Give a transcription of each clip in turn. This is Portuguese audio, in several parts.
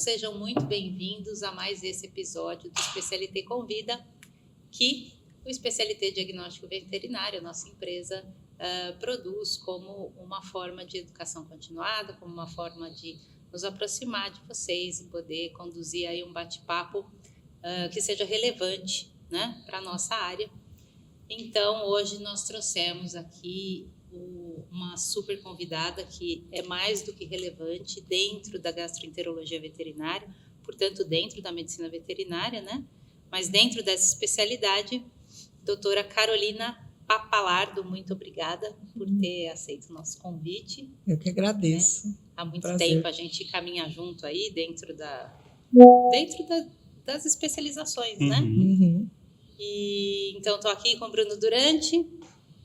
sejam muito bem-vindos a mais esse episódio do Especialité Convida, que o Especialité Diagnóstico Veterinário, nossa empresa, produz como uma forma de educação continuada, como uma forma de nos aproximar de vocês e poder conduzir aí um bate-papo que seja relevante, né, para a nossa área. Então, hoje nós trouxemos aqui uma super convidada que é mais do que relevante dentro da gastroenterologia veterinária, portanto, dentro da medicina veterinária, né? Mas dentro dessa especialidade, doutora Carolina Papalardo, muito obrigada por ter aceito o nosso convite. Eu que agradeço. Né? Há muito Prazer. tempo a gente caminha junto aí dentro das especializações, né? Uhum. E então estou aqui com o Bruno Durante,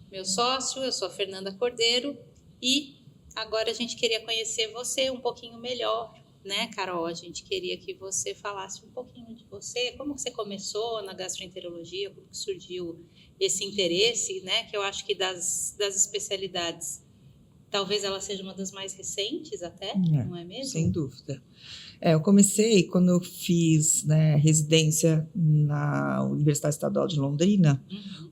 meu sócio, eu sou a Fernanda Cordeiro, e agora a gente queria conhecer você um pouquinho melhor, né, Carol? A gente queria que você falasse um pouquinho de você, como você começou na gastroenterologia, como que surgiu esse interesse, né, que eu acho que das especialidades, talvez ela seja uma das mais recentes até, não é mesmo? Sem dúvida. Eu comecei quando eu fiz, né, residência na Universidade Estadual de Londrina.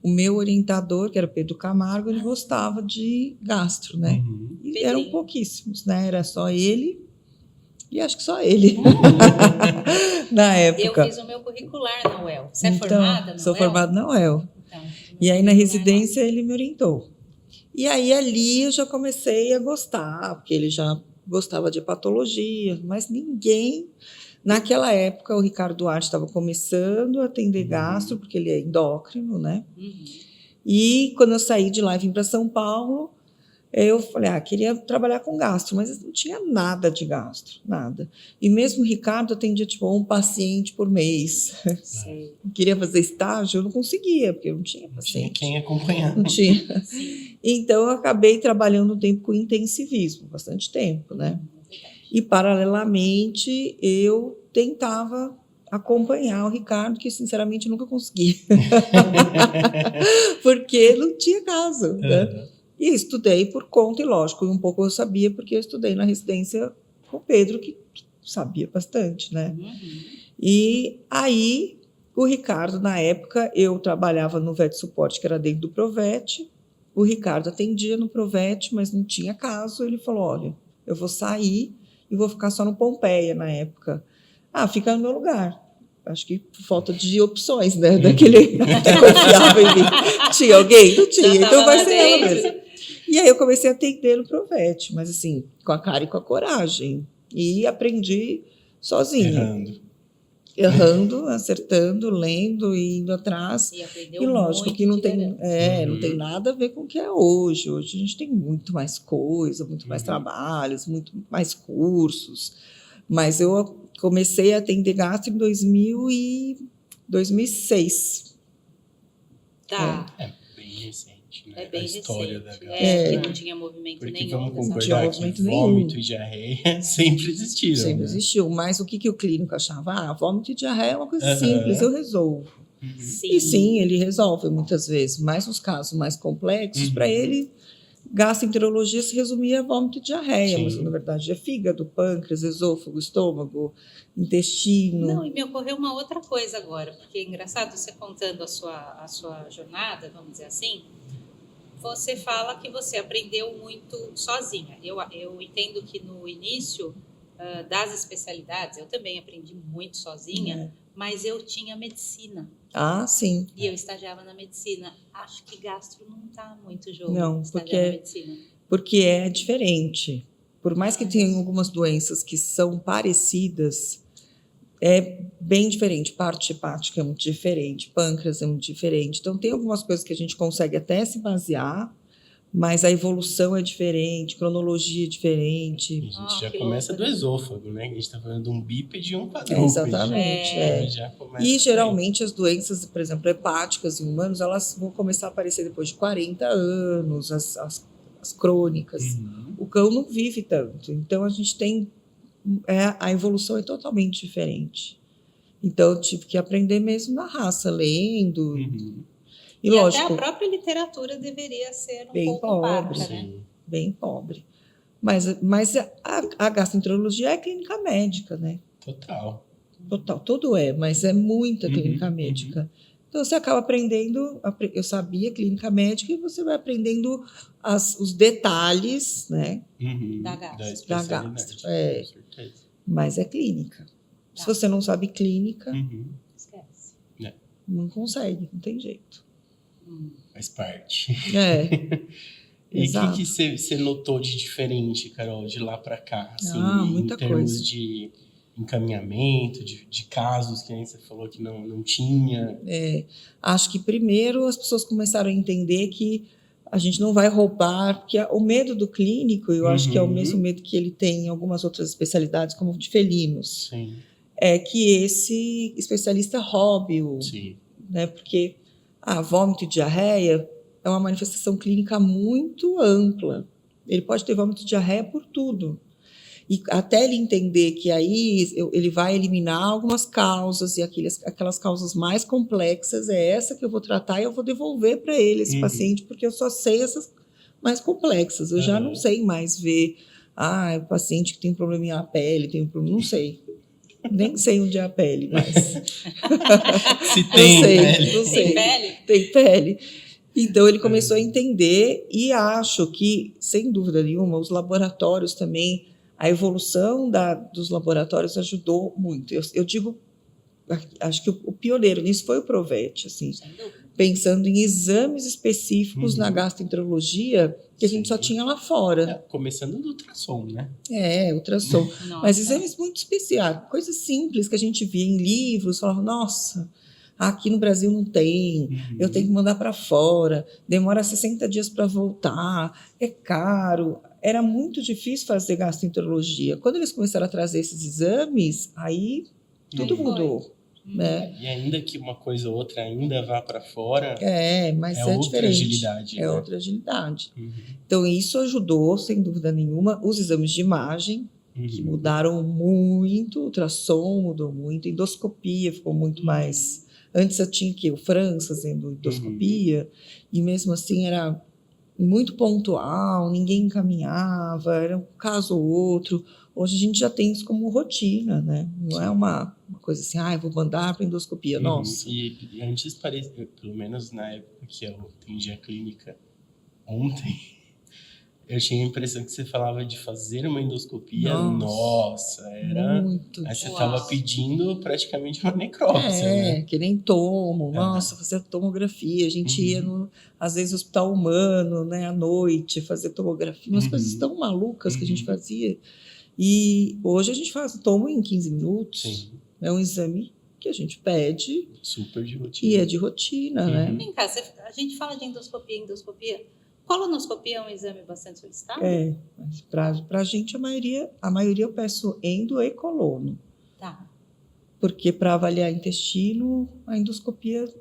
O meu orientador, que era o Pedro Camargo, ele gostava de gastro, né? E eram pouquíssimos, né? Era só ele e acho que só ele na época. Eu fiz o meu curricular na UEL. Você é formada na UEL? Sou formada na UEL. Então, e aí na residência ele me orientou. E aí ali eu já comecei a gostar, porque ele já gostava de hepatologia, mas ninguém... Naquela época, o Ricardo Duarte estava começando a atender gastro, porque ele é endócrino, né? E quando eu saí de lá e vim para São Paulo, eu falei, queria trabalhar com gastro, mas não tinha nada de gastro, nada. E mesmo o Ricardo atendia, tipo, um paciente por mês. Queria fazer estágio, eu não conseguia, porque eu não tinha paciente. Não tinha quem acompanhar. Não tinha. Então, eu acabei trabalhando um tempo com intensivismo, bastante tempo, né? E, paralelamente, eu tentava acompanhar o Ricardo, que, sinceramente, eu nunca consegui. Porque não tinha caso, né? E estudei por conta, e lógico, um pouco eu sabia, porque eu estudei na residência com o Pedro, que sabia bastante, né? E aí, o Ricardo, na época, eu trabalhava no Vet Suporte, que era dentro do Provet. O Ricardo atendia no Provet, mas não tinha caso. Ele falou, olha, eu vou sair e vou ficar só no Pompeia, na época. Fica no meu lugar. Acho que por falta de opções, né? Daquele que confiava em mim. Tinha alguém? Não tinha. Então vai ser ela mesmo. E aí eu comecei a atender no Provet, mas assim, com a cara e com a coragem. E aprendi sozinha. Errando, acertando, lendo e indo atrás. E lógico que não tem, não tem nada a ver com o que é hoje. Hoje a gente tem muito mais coisa, muito mais trabalhos, muito mais cursos. Mas eu comecei a atender gastro em 2006. Tá. É bem recente, né? É bem a história recente. Da gastro. Que não tinha movimento Porque nenhum. vamos concordar que vômito e diarreia sempre existiram. Sempre existiu. Mas o que o clínico achava? Vômito e diarreia é uma coisa simples, eu resolvo. E sim, ele resolve muitas vezes. Mas nos casos mais complexos, para ele, gastroenterologia se resumia a vômito e diarreia. Mas, na verdade, é fígado, pâncreas, esôfago, estômago, intestino. Não, e me ocorreu uma outra coisa agora, porque é engraçado você contando a sua jornada, vamos dizer assim. Você fala que você aprendeu muito sozinha. Eu entendo que no início das especialidades, eu também aprendi muito sozinha, mas eu tinha medicina. Sim. E eu estagiava na medicina. Acho que gastro não está muito jogo. Não, porque é diferente. Por mais que tenham algumas doenças que são parecidas, é bem diferente. Parte hepática é muito diferente, pâncreas é muito diferente. Então, tem algumas coisas que a gente consegue até se basear, mas a evolução é diferente, cronologia é diferente. A gente já começa do esôfago, né? A gente está falando de um bípede e um quadrúpede. Exatamente. Já começa e, geralmente, as doenças, por exemplo, hepáticas em humanos, elas vão começar a aparecer depois de 40 anos, as crônicas. O cão não vive tanto. Então, a gente tem... a evolução é totalmente diferente. Então, eu tive que aprender mesmo na raça, lendo. E lógico, até a própria literatura deveria ser bem pouco pobre, parca, né? Bem pobre. Mas a gastroenterologia é clínica médica, né? Total. Total, tudo mas é muita clínica Uhum, médica. Então, você acaba aprendendo, eu sabia clínica médica, e você vai aprendendo os detalhes, né, Da Da gastro. da especialidade, gastro. com certeza. Mas é clínica. Se Tá. você não sabe clínica, Uhum. Esquece. não consegue, não tem jeito. Faz parte. É, E o exato. que você notou de diferente, Carol, de lá para cá? Assim, em Muita termos coisa. de encaminhamento, de casos que aí você falou que não tinha. Acho que primeiro as pessoas começaram a entender que a gente não vai roubar, porque o medo do clínico, eu acho que é o mesmo medo que ele tem em algumas outras especialidades, como de felinos, Sim, é que esse especialista roube sim. né? Porque vômito e diarreia é uma manifestação clínica muito ampla. Ele pode ter vômito e diarreia por tudo. E até ele entender que aí ele vai eliminar algumas causas, e aquelas causas mais complexas, é essa que eu vou tratar e eu vou devolver para ele, esse paciente, porque eu só sei essas mais complexas. Eu já não sei mais ver, o paciente que tem problema na pele, tem um problema, não sei. Nem sei onde é a pele, mas. Se tem pele. Não sei. Tem pele? Tem pele. Então, ele começou a entender, e acho que, sem dúvida nenhuma, os laboratórios também, a evolução dos laboratórios ajudou muito. Eu digo, acho que o pioneiro nisso foi o Provete, assim, Sem dúvida. pensando em exames específicos na gastroenterologia que a gente só tinha lá fora. Começando do ultrassom, né? Ultrassom. Nossa. Mas exames muito especiais, coisas simples que a gente via em livros, falava, nossa, aqui no Brasil não tem, eu tenho que mandar para fora, demora 60 dias para voltar, é caro. Era muito difícil fazer gastroenterologia. Quando eles começaram a trazer esses exames, aí tudo mudou. Né? E ainda que uma coisa ou outra ainda vá para fora, Mas é outra diferente. agilidade. É outra agilidade. Então, isso ajudou, sem dúvida nenhuma, os exames de imagem, que mudaram muito, o ultrassom mudou muito, a endoscopia ficou muito mais... Antes eu tinha o França fazendo endoscopia, e mesmo assim era muito pontual, ninguém encaminhava, era um caso ou outro. Hoje a gente já tem isso como rotina, né? Não é uma coisa assim, vou mandar para endoscopia, nossa. E antes parecia, pelo menos na época que eu atendi a clínica ontem, eu tinha a impressão que você falava de fazer uma endoscopia, nossa era... Muito. Aí você estava pedindo praticamente uma necrópsia, né? Que nem tomo, nossa, fazer tomografia, a gente ia às vezes no Hospital Humano, né, à noite, fazer tomografia, umas coisas tão malucas que a gente fazia. E hoje a gente faz tomo em 15 minutos. Sim. É um exame que a gente pede. Super de rotina. E é de rotina, né? Vem cá, a gente fala de endoscopia. Colonoscopia é um exame bastante solicitado? Mas para a gente, a maioria eu peço endo e colono. Tá. Porque para avaliar intestino, a endoscopia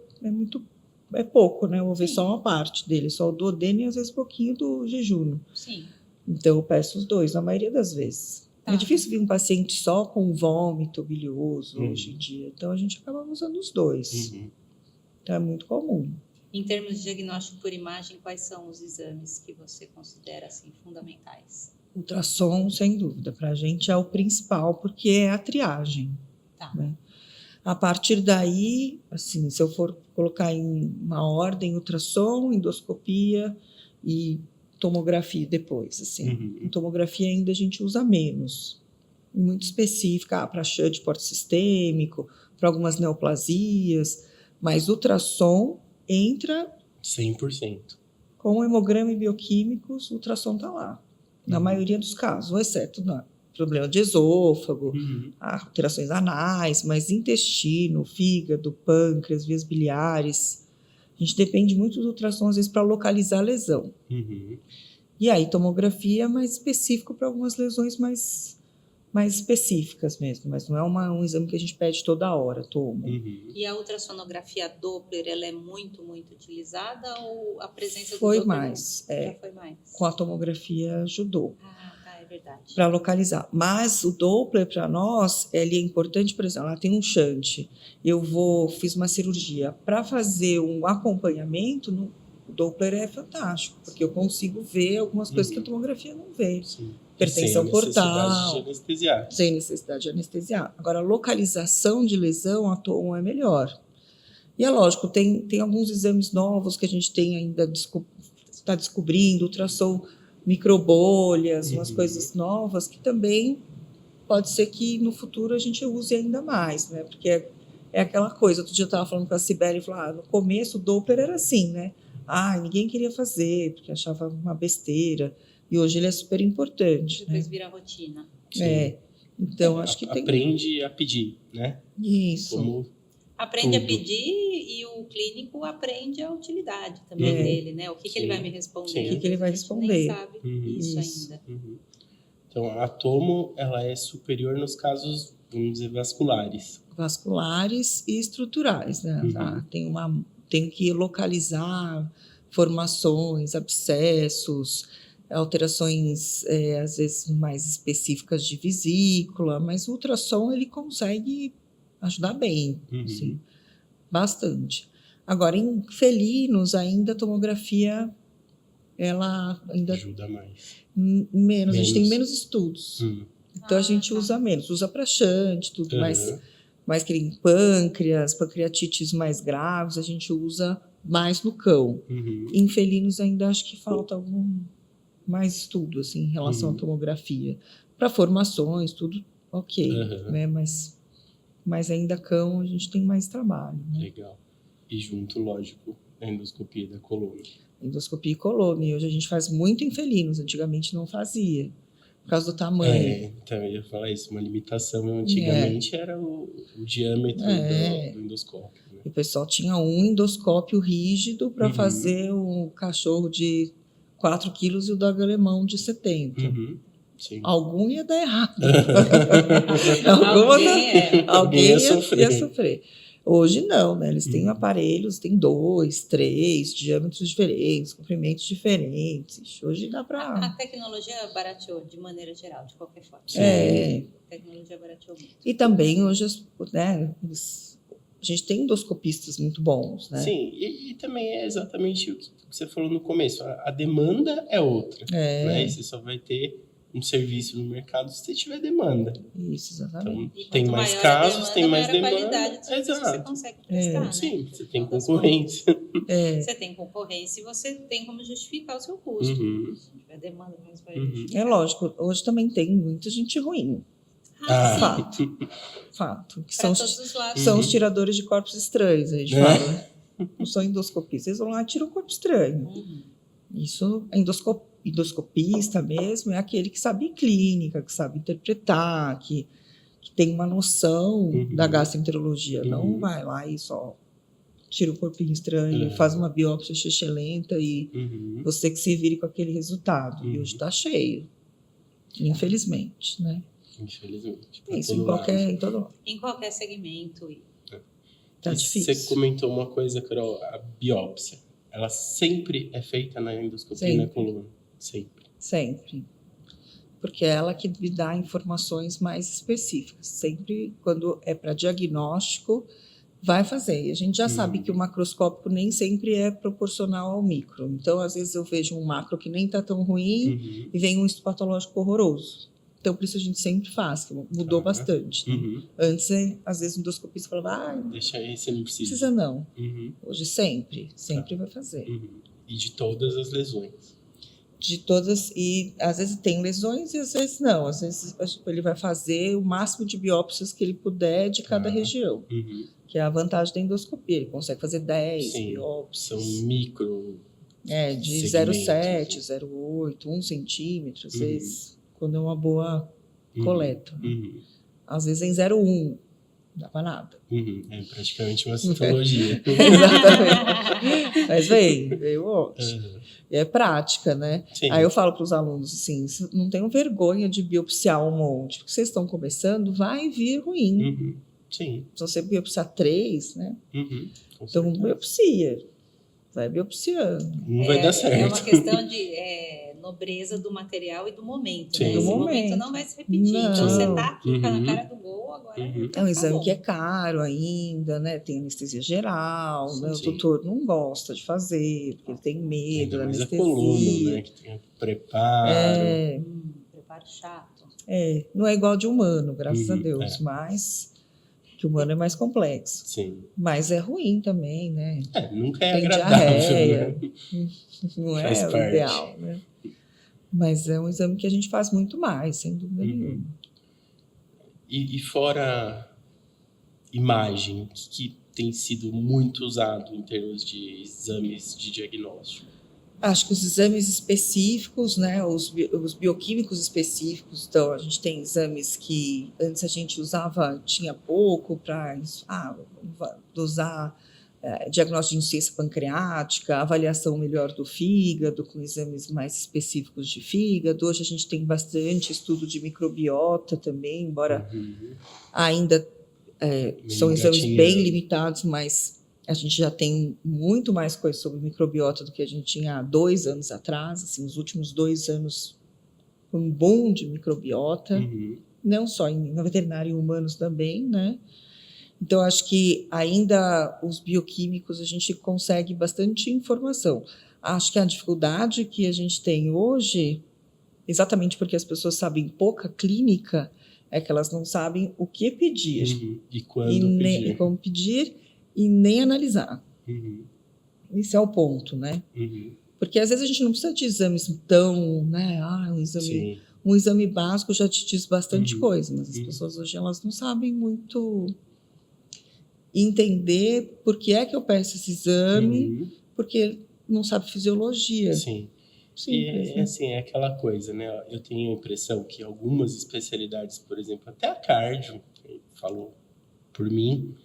é pouco, né? Eu vou ver só uma parte dele, só o duodeno e às vezes um pouquinho do jejum. Sim. Então, eu peço os dois, na maioria das vezes. Tá. É difícil ver um paciente só com vômito bilioso hoje em dia. Então, a gente acaba usando os dois. Então, é muito comum. Em termos de diagnóstico por imagem, quais são os exames que você considera assim, fundamentais? Ultrassom, sem dúvida, para a gente é o principal, porque é a triagem. Tá. Né? A partir daí, assim, se eu for colocar em uma ordem, ultrassom, endoscopia e tomografia depois, assim. Tomografia ainda a gente usa menos. Muito específica, para shunt portosistêmico, para algumas neoplasias, mas ultrassom entra 100%. com hemograma e bioquímicos, o ultrassom está lá. Na maioria dos casos, exceto no problema de esôfago, alterações anais, mas intestino, fígado, pâncreas, vias biliares. A gente depende muito do ultrassom, às vezes, para localizar a lesão. E aí, tomografia é mais específico para algumas lesões mais específicas mesmo, mas não é um exame que a gente pede toda hora, toma. E a ultrassonografia Doppler, ela é muito, muito utilizada ou a presença do Foi Doppler mais, já foi mais? Com a tomografia ajudou. Tá, é verdade. Para localizar. Mas o Doppler, para nós, ele é importante, por exemplo, ela tem um shunt. Fiz uma cirurgia. Para fazer um acompanhamento, o Doppler é fantástico, porque eu consigo ver algumas coisas que a tomografia não vê. Sim. hipertensão portal, sem necessidade de anestesiar. sem necessidade de anestesiar. Agora, a localização de lesão, a tomo é melhor. E é lógico, tem alguns exames novos que a gente tem ainda, está descobrindo, ultrassom microbolhas, umas coisas novas que também pode ser que no futuro a gente use ainda mais, né? Porque é aquela coisa, outro dia eu estava falando com a Cibele e falou, no começo o Doppler era assim, né? Ninguém queria fazer, porque achava uma besteira. E hoje ele é super importante. Depois né? vira rotina. Então acho que tem... Aprende a pedir, né? Isso. Como Aprende tudo. a pedir e o clínico aprende a utilidade também dele, né? O que ele vai me responder. Sim. O que ele vai A gente nem responder. sabe isso ainda. Então, a tomo, ela é superior nos casos, vamos dizer, vasculares. Vasculares e estruturais, né? Tem que localizar formações, abscessos, alterações, às vezes, mais específicas de vesícula, mas o ultrassom, ele consegue ajudar bem, assim, bastante. Agora, em felinos, ainda a tomografia, ela ainda... Ajuda mais. Menos, a gente tem menos estudos. Então, a gente usa menos. Usa para shunt, tudo mais que em pâncreas, pancreatites mais graves, a gente usa mais no cão. Em felinos, ainda acho que falta algum mais estudo, assim, em relação à tomografia. Para formações, tudo ok, né? Mas ainda cão, a gente tem mais trabalho. Né? Legal. E junto, lógico, a endoscopia da coluna. Endoscopia e colônia. Hoje a gente faz muito em felinos, antigamente não fazia, por causa do tamanho. Então eu ia falar isso, uma limitação antigamente era o diâmetro do endoscópio. Né? E o pessoal tinha um endoscópio rígido para fazer o cachorro de 4 quilos e o dog alemão de 70. Sim. Algum ia dar errado. Alguém ia sofrer. Hoje não, né? Eles têm aparelhos, tem 2, 3 diâmetros diferentes, comprimentos diferentes. Hoje dá para... A tecnologia barateou de maneira geral, de qualquer forma. A tecnologia barateou muito. E também hoje, né, a gente tem endoscopistas muito bons, né? Sim, e também é exatamente o que você falou no começo. A demanda é outra. Né? E você só vai ter um serviço no mercado se você tiver demanda. Isso, exatamente. Então, tem mais casos, tem mais demanda. Qualidade do serviço que você consegue prestar, né? Sim, você tem concorrência. Você tem concorrência e você tem como justificar o seu custo. Se tiver demanda, mas vai justificar. É lógico, hoje também tem muita gente ruim. Fato. Que são os tiradores de corpos estranhos, a gente fala. Né? Não são endoscopistas, eles vão lá e tiram o corpo estranho. Isso é endoscopista mesmo, é aquele que sabe clínica, que sabe interpretar, que tem uma noção da gastroenterologia. Não vai lá e só tira o corpinho estranho, faz uma biópsia xixelenta e você que se vire com aquele resultado. E hoje está cheio, infelizmente, né? Infelizmente. Isso, em qualquer segmento. Tá difícil. Você comentou uma coisa, Carol, a biópsia. Ela sempre é feita na endoscopia e na coluna? Sempre. Porque é ela que me dá informações mais específicas. Sempre, quando é para diagnóstico, vai fazer. E a gente já sabe que o macroscópico nem sempre é proporcional ao micro. Então, às vezes, eu vejo um macro que nem está tão ruim e vem um histopatológico horroroso. Então, por isso a gente sempre faz, que mudou bastante. Né? Antes, às vezes, o endoscopista falava, deixa aí, você não precisa. Precisa não. Hoje, sempre vai fazer. E de todas as lesões. De todas, e às vezes tem lesões e às vezes não. Às vezes ele vai fazer o máximo de biópsias que ele puder de cada região, que é a vantagem da endoscopia. Ele consegue fazer 10 biópsias. São micro de 0,7, 0,8, 1 centímetro, às vezes, quando é uma boa coleta. Às vezes em 0,1, não dá para nada. É praticamente uma citologia. Exatamente. Mas veio ótimo. É prática, né? Sim. Aí eu falo para os alunos assim, não tenham vergonha de biopsiar um monte, porque vocês estão começando, vai vir ruim. Sim. Se você biopsiar 3, né? Então biopsia. Vai biopsiando. Não vai dar certo. É uma questão de nobreza do material e do momento. Né? Esse momento não vai se repetir. Não. Então você está aqui na cara do gol, agora é um exame que é caro ainda, né? Tem anestesia geral, né? O doutor não gosta de fazer, porque ele tem medo da anestesia. Mas a coluna, né? Que tem preparo. par chato. Não é igual de humano, graças a Uhum, Deus, mas que o humano é mais complexo. Sim. Mas é ruim também, né? Nunca é Tem agradável, diarreia, né? não Faz é o parte. ideal, né? Mas é um exame que a gente faz muito mais, sem dúvida nenhuma. E fora imagem, o que tem sido muito usado em termos de exames de diagnóstico? Acho que os exames específicos, né, os bioquímicos específicos, então a gente tem exames que antes a gente usava, tinha pouco para usar diagnóstico de insuficiência pancreática, avaliação melhor do fígado, com exames mais específicos de fígado. Hoje a gente tem bastante estudo de microbiota também, embora ainda são exames bem limitados, mas a gente já tem muito mais coisa sobre microbiota do que a gente tinha há 2 anos atrás. Assim, nos últimos 2 anos, um boom de microbiota, não só na veterinária e humanos também, né? Então, acho que ainda os bioquímicos a gente consegue bastante informação. Acho que a dificuldade que a gente tem hoje, exatamente porque as pessoas sabem pouca clínica, é que elas não sabem o que pedir. E quando pedir. E como pedir e nem analisar. Esse é o ponto, né? Porque às vezes a gente não precisa de exames tão, né? Um exame básico já te diz bastante coisa, mas as pessoas hoje elas não sabem muito entender por que é que eu peço esse exame, porque não sabe fisiologia. Sim. Simples, E assim, é aquela coisa, né? Eu tenho a impressão que algumas especialidades, por exemplo, até a cardio, falo por mim,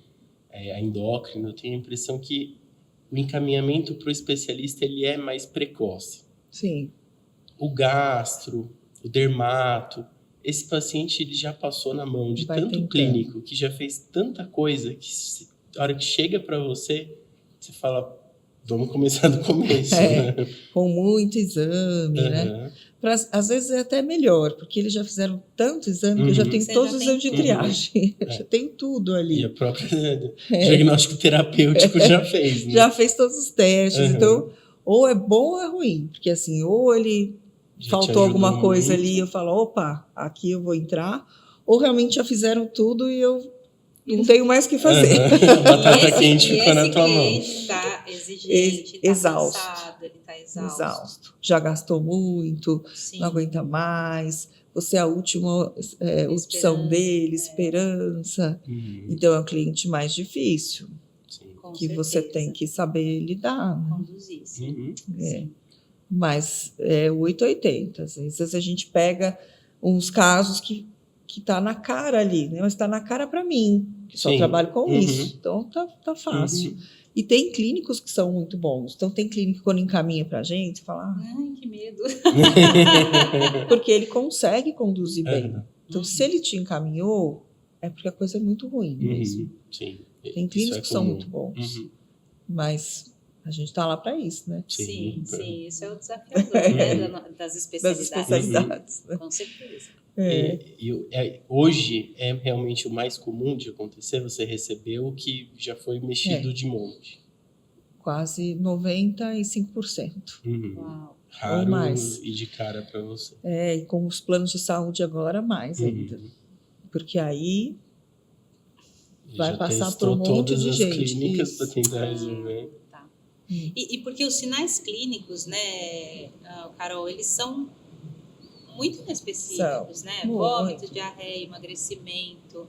a endócrina, eu tenho a impressão que o encaminhamento para o especialista ele é mais precoce. Sim. O gastro, o dermato, esse paciente ele já passou na mão de tanto clínico, que já fez tanta coisa, que a hora que chega para você, você fala, vamos começar do começo. Né? Com muito exame, né? Às vezes é até melhor, porque eles já fizeram tanto exame que eu já tenho todos os exames de triagem. Já tem tudo ali. E a própria diagnóstico terapêutico já fez, né? Já fez todos os testes. Então, ou é bom ou é ruim. Porque assim, ou ele faltou alguma coisa ali e eu falo, opa, aqui eu vou entrar. Ou realmente já fizeram tudo e eu não tenho mais o que fazer. A batata quente ficou na tua mão. Esse cliente está exigente, está cansado, ele está exausto. Já gastou muito, não aguenta mais. Você é a última opção dele, esperança. Então, é um cliente mais difícil. Que você tem que saber lidar. Né? Conduzir, sim. Mas é 880. Às vezes a gente pega uns casos que está na cara ali, né? Mas está na cara para mim, que só trabalho com isso. Então, tá fácil. E tem clínicos que são muito bons. Então, tem clínico que quando encaminha para a gente, fala... Ai, que medo. Porque ele consegue conduzir bem. Então, se ele te encaminhou, é porque a coisa é muito ruim mesmo. Sim. Tem clínicos que são muito bons. Mas a gente está lá para isso, né? Sim. Isso é o desafiador, né? Das especialidades. Né? Com certeza. Hoje é realmente o mais comum de acontecer, você recebeu o que já foi mexido de monte. Quase 95%. Uau. Raro ou mais. E de cara para você. E com os planos de saúde agora, mais ainda. Porque aí vai passar por um monte de gente. Todas as clínicas para tentar resolver. Tá. E porque os sinais clínicos, né, Carol, eles são muito específicos, né? Vômito, diarreia, emagrecimento.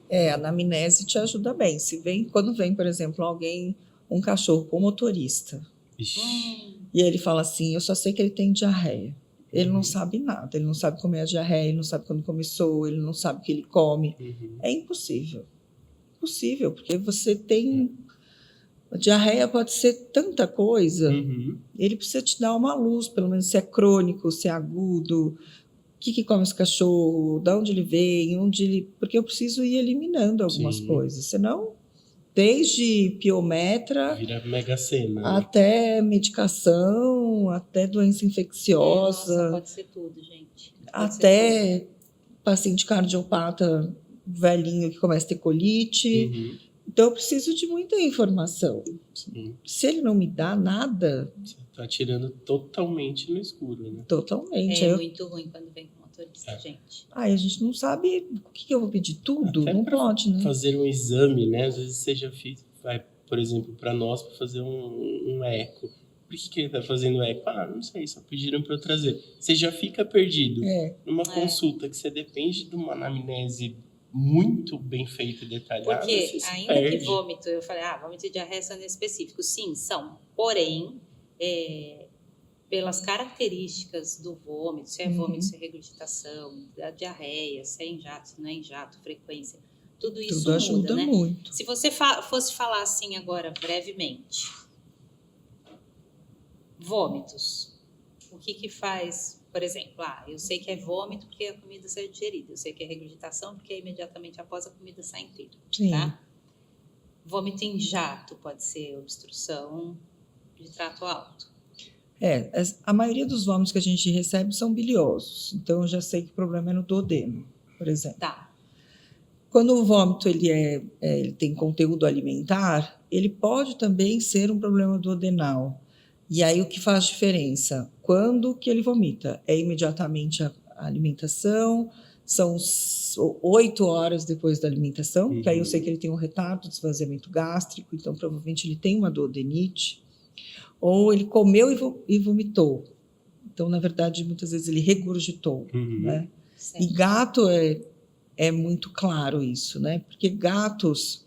A anamnese te ajuda bem. Quando vem, por exemplo, um cachorro com motorista, e ele fala assim, eu só sei que ele tem diarreia. Ele não sabe nada, ele não sabe como é a diarreia, ele não sabe quando começou, ele não sabe o que ele come. É impossível. Impossível, porque você tem... A diarreia pode ser tanta coisa. Ele precisa te dar uma luz, pelo menos se é crônico, se é agudo, o que come esse cachorro, de onde ele vem, porque eu preciso ir eliminando algumas coisas, senão, desde piometra, vira mega cena, né? até medicação, até doença infecciosa. Nossa, pode ser tudo, gente. Até paciente cardiopata velhinho que começa a ter colite. Então, eu preciso de muita informação. Se ele não me dá nada... Você está tirando totalmente no escuro, né? Totalmente. É muito ruim quando vem com motorista, gente? A gente não sabe o que eu vou pedir. Tudo? Até Não pra pode, né? fazer um exame, né? Às vezes você já vai, por exemplo, para nós, para fazer um eco. Por que ele tá fazendo eco? Não sei, só pediram para eu trazer. Você já fica perdido. Numa consulta que você depende de uma anamnese muito bem feita e detalhada. Porque ainda que vômito, eu falei, vômito e diarreia são específicos. Sim, são. Porém, pelas características do vômito, se é vômito, se é regurgitação, da diarreia, se é em jato, se não é em jato, frequência, tudo isso Tudo ajuda, né? muito. Se você fosse falar assim agora, brevemente, vômitos, o que faz, por exemplo, eu sei que é vômito porque a comida saiu digerida, eu sei que é regurgitação porque é imediatamente após a comida sai inteira, Sim. Tá? Vômito em jato pode ser obstrução de trato alto. A maioria dos vômitos que a gente recebe são biliosos, então eu já sei que o problema é no duodeno, por exemplo. Tá. Quando o vômito ele tem conteúdo alimentar, ele pode também ser um problema duodenal. E aí o que faz diferença? Quando que ele vomita? É imediatamente a alimentação, são 8 horas depois da alimentação, que aí eu sei que ele tem um retardo de esvaziamento gástrico, então provavelmente ele tem uma duodenite. Ou ele comeu e vomitou. Então, na verdade, muitas vezes ele regurgitou. Né? E gato é muito claro isso, né? Porque gatos,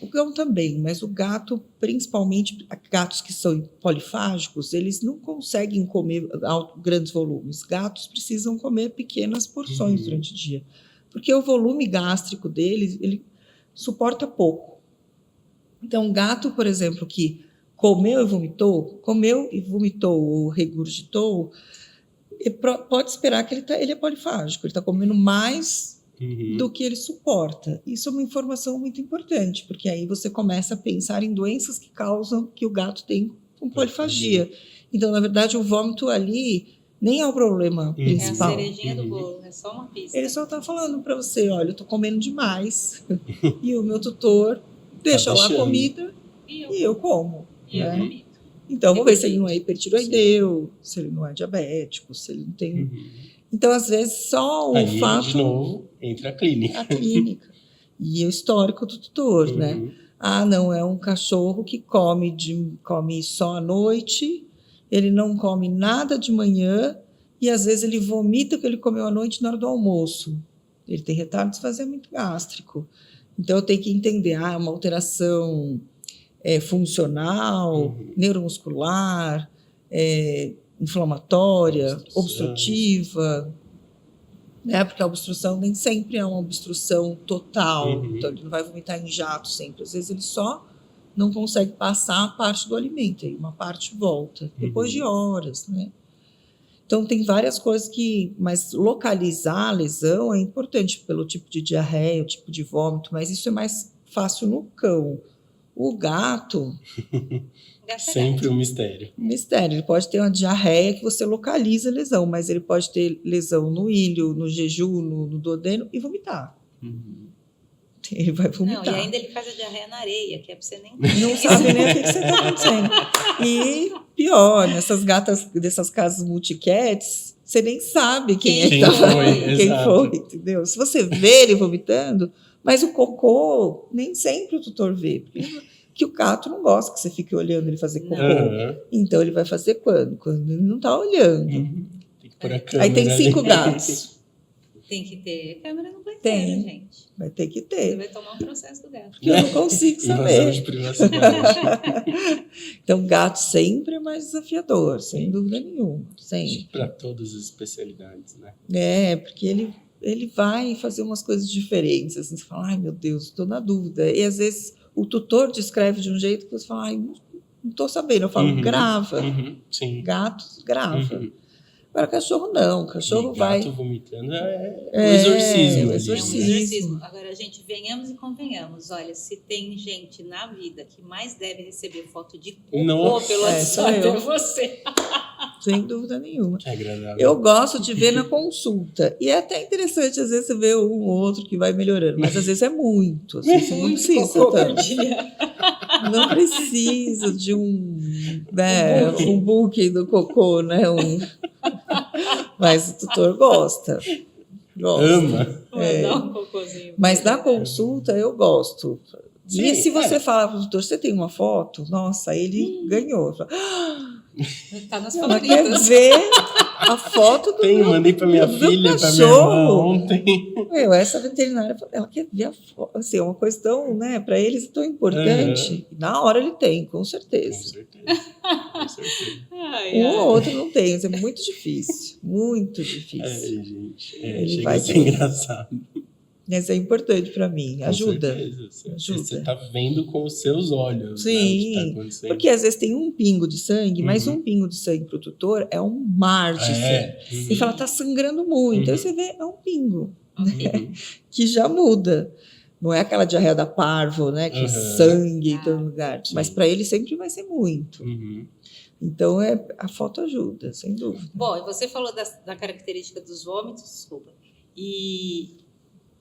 o cão também, mas o gato, principalmente gatos que são polifágicos, eles não conseguem comer grandes volumes. Gatos precisam comer pequenas porções durante o dia, porque o volume gástrico deles, ele suporta pouco. Então, um gato, por exemplo, que comeu e vomitou ou regurgitou, pode esperar que ele é polifágico, ele está comendo mais do que ele suporta. Isso é uma informação muito importante, porque aí você começa a pensar em doenças que causam que o gato tem com polifagia. Então, na verdade, o vômito ali nem é o problema principal. É a cerejinha do bolo, é só uma pista. Ele só está falando para você, olha, eu estou comendo demais e o meu tutor deixa lá a comida e eu como. Né? Então, vamos ver se ele não é hipertiroideu, se ele não é diabético, se ele não tem... Então, às vezes, só o aí, fato... de novo, entra a clínica. A clínica. E o histórico do tutor, né? Não, é um cachorro que come só à noite, ele não come nada de manhã e, às vezes, ele vomita o que ele comeu à noite na hora do almoço. Ele tem retardo de esvaziamento gástrico. Então, eu tenho que entender, uma alteração... funcional, neuromuscular, inflamatória, obstrutiva, né? Porque a obstrução nem sempre é uma obstrução total, então ele não vai vomitar em jato sempre, às vezes ele só não consegue passar a parte do alimento, aí uma parte volta, depois de horas, né? Então tem várias coisas mas localizar a lesão é importante pelo tipo de diarreia, o tipo de vômito, mas isso é mais fácil no cão. O gato... Sempre um mistério. Ele pode ter uma diarreia que você localiza a lesão, mas ele pode ter lesão no ilho, no jejum, no duodeno e vomitar. Ele vai vomitar. Não, e ainda ele faz a diarreia na areia, que é pra você nem... Não sabe nem o que você está acontecendo. E pior, dessas casas multicats, você nem sabe quem foi, entendeu? Se você vê ele vomitando... Mas o cocô, nem sempre o tutor vê. Porque o gato não gosta que você fique olhando ele fazer cocô. Então, ele vai fazer quando? Quando ele não está olhando. Tem que pôr a câmera. Aí tem 5 gatos. Tem que ter câmera no banheiro, gente. Vai ter que ter. Você vai tomar um processo do gato. Eu não consigo saber. De privacidade. Então, gato sempre é mais desafiador, sem dúvida nenhuma. Sempre. Para todas as especialidades, né? Porque ele vai fazer umas coisas diferentes. Assim, você fala, ai meu Deus, estou na dúvida. E às vezes o tutor descreve de um jeito que você fala, ai, não estou sabendo. Eu falo, grava. Sim. Gatos, grava. Agora, cachorro não. Cachorro vai... Gato vomitando é um exorcismo. É um exorcismo. Agora, gente, venhamos e convenhamos. Olha, se tem gente na vida que mais deve receber foto de cocô pelo WhatsApp, é você. Sem dúvida nenhuma. É agradável. Eu gosto de ver na consulta. E é até interessante, às vezes, você vê um ou outro que vai melhorando. Mas, às vezes, é muito. Assim, você não precisa tanto. Não precisa de um booking do cocô, né? Mas o tutor gosta. Ama. Mandar um cocôzinho. Mas na consulta eu gosto. Sim, E se você falar para o tutor, você tem uma foto? Nossa, ele ganhou. Tá nas Ela quer favoritas. ver a foto do Tenho, mandei para minha do filha, para minha irmã cachorro. ontem. Meu, essa veterinária, ela quer ver a foto. Assim, é uma coisa tão, né, para eles tão importante. Na hora ele tem, com Com certeza. certeza. Com certeza. Ai, Um ai. ou outro não tem, isso é muito difícil. Muito É, difícil. gente. Ele Chega vai a ser ter. engraçado. Mas é importante para mim, Com ajuda. certeza. Ajuda. Você tá vendo com os seus olhos, né, o que Sim, tá acontecendo. porque às vezes tem um pingo de sangue, mas Uhum. um pingo de sangue para o tutor é um mar de sangue. Uhum. E fala, tá sangrando muito. Aí Uhum. você vê, é um pingo, Uhum. que já muda. Não é aquela diarreia da parvo, né? Que Uhum. sangue em todo lugar. Sim. Mas para ele sempre vai ser muito. Uhum. Então, a foto ajuda, sem dúvida. Bom, e você falou da característica dos vômitos, desculpa, e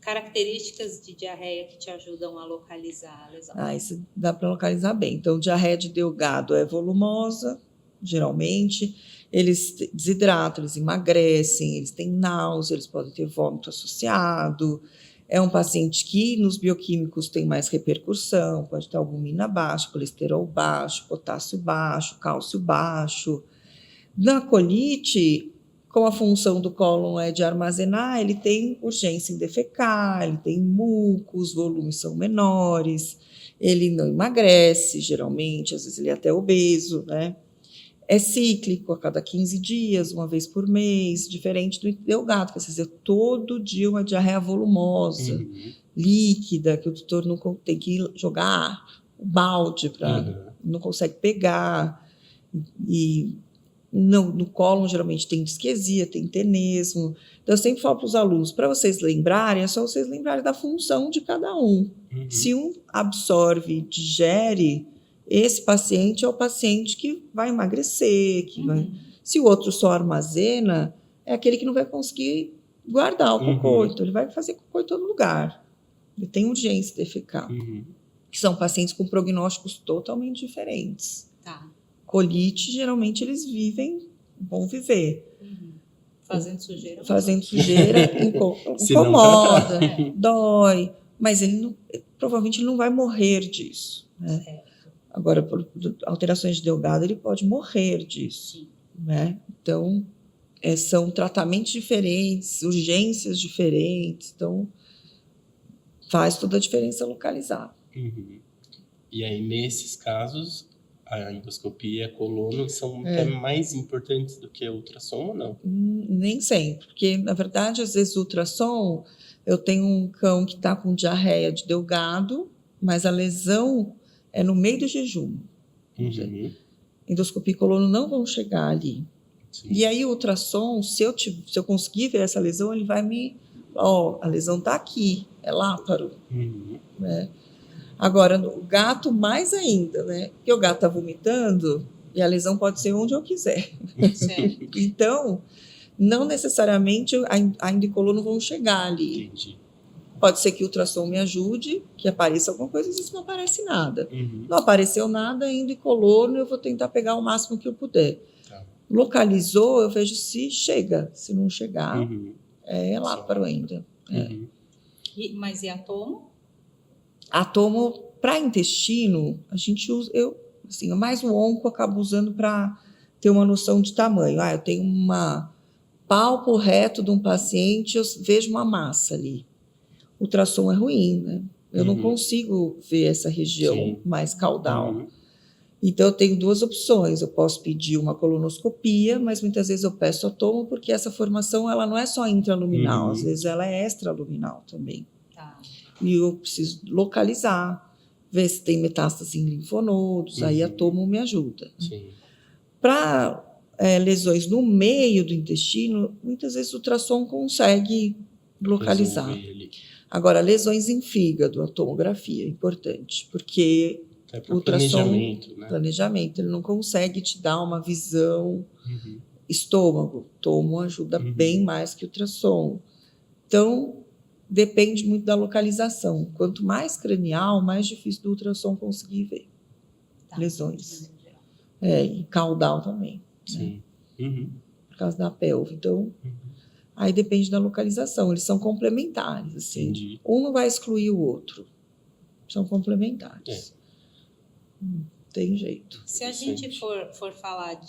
características de diarreia que te ajudam a localizar a lesão. Isso dá para localizar bem. Então, diarreia de delgado é volumosa, geralmente. Eles desidratam, eles emagrecem, eles têm náusea, eles podem ter vômito associado. É um paciente que nos bioquímicos tem mais repercussão, pode ter albumina baixa, colesterol baixo, potássio baixo, cálcio baixo. Na colite, como a função do cólon é de armazenar, ele tem urgência em defecar, ele tem muco, os volumes são menores, ele não emagrece, geralmente, às vezes ele é até obeso, né? É cíclico, a cada 15 dias, uma vez por mês, diferente do delgado, que às vezes é todo dia uma diarreia volumosa, Uhum. líquida, que o tutor não tem que jogar o balde, não consegue pegar. E no cólon, geralmente, tem disquesia, tem tenesmo. Então, eu sempre falo para os alunos, para vocês lembrarem, é só vocês lembrarem da função de cada um. Uhum. Se um absorve, digere, esse paciente é o paciente que vai emagrecer, se o outro só armazena, é aquele que não vai conseguir guardar o cocô, Uhum. então ele vai fazer cocô em todo lugar. Ele tem urgência de defecar. Uhum. Que são pacientes com prognósticos totalmente diferentes. Tá. Colite, geralmente, eles vão viver. Fazendo sujeira. Fazendo sujeira Se não incomoda, tratar. dói, mas provavelmente ele não vai morrer disso. Né? Certo. Agora, por alterações de delgado, ele pode morrer disso. Sim. Né? Então, são tratamentos diferentes, urgências diferentes. Então, faz toda a diferença localizar. Uhum. E aí, nesses casos, a endoscopia e a colono são até mais importantes do que a ultrassom ou não? Nem sempre, porque, na verdade, às vezes o ultrassom, eu tenho um cão que está com diarreia de delgado, mas a lesão é no meio do jejum. Uhum. Endoscopia e colono não vão chegar ali. Sim. E aí o ultrassom, se eu conseguir ver essa lesão, ele vai a lesão está aqui, é láparo. Uhum. Né? Agora, o gato mais ainda, né? Porque o gato está vomitando e a lesão pode ser onde eu quiser. Certo. Então, não necessariamente a endocolono vão chegar ali. Entendi. Pode ser que o ultrassom me ajude, que apareça alguma coisa, às vezes não aparece nada. Uhum. Não apareceu nada, endocolono, eu vou tentar pegar o máximo que eu puder. Tá. Localizou, eu vejo se chega. Se não chegar, Uhum. é láparo ainda. Uhum. Mas e atomo? Atomo para intestino, a gente usa, mais o onco acaba usando para ter uma noção de tamanho. Eu tenho uma palpo reto de um paciente, eu vejo uma massa ali. Ultrassom é ruim, né? Eu não consigo ver essa região mais caudal. Uhum. Então, eu tenho duas opções. Eu posso pedir uma colonoscopia, mas muitas vezes eu peço atomo, porque essa formação ela não é só intraluminal, às vezes ela é extraluminal também. Tá. E eu preciso localizar, ver se tem metástase em linfonodos, aí atomo me ajuda. Para lesões no meio do intestino, muitas vezes o ultrassom consegue localizar. Agora, lesões em fígado, a tomografia é importante, porque o ultrassom, planejamento, ele não consegue te dar uma visão. Estômago, tomo ajuda bem mais que o ultrassom. Então, depende muito da localização. Quanto mais cranial, mais difícil do ultrassom conseguir ver lesões. E caudal também. Sim. por causa da pelve. Então, aí depende da localização. Eles são complementares, assim. Entendi. Um não vai excluir o outro. São complementares. Tem jeito. Se a gente for falar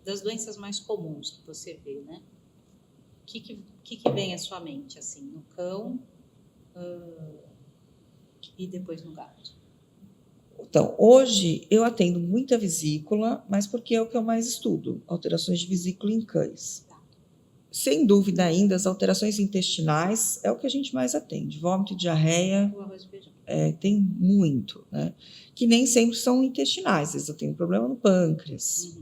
das doenças mais comuns que você vê, né? O que vem à sua mente, assim, no cão e depois no gato? Então, hoje eu atendo muita vesícula, mas porque é o que eu mais estudo, alterações de vesícula em cães. Sem dúvida ainda, as alterações intestinais é o que a gente mais atende. Vômito e diarreia, O arroz e feijão. tem muito, né? Que nem sempre são intestinais, às vezes eu tenho problema no pâncreas.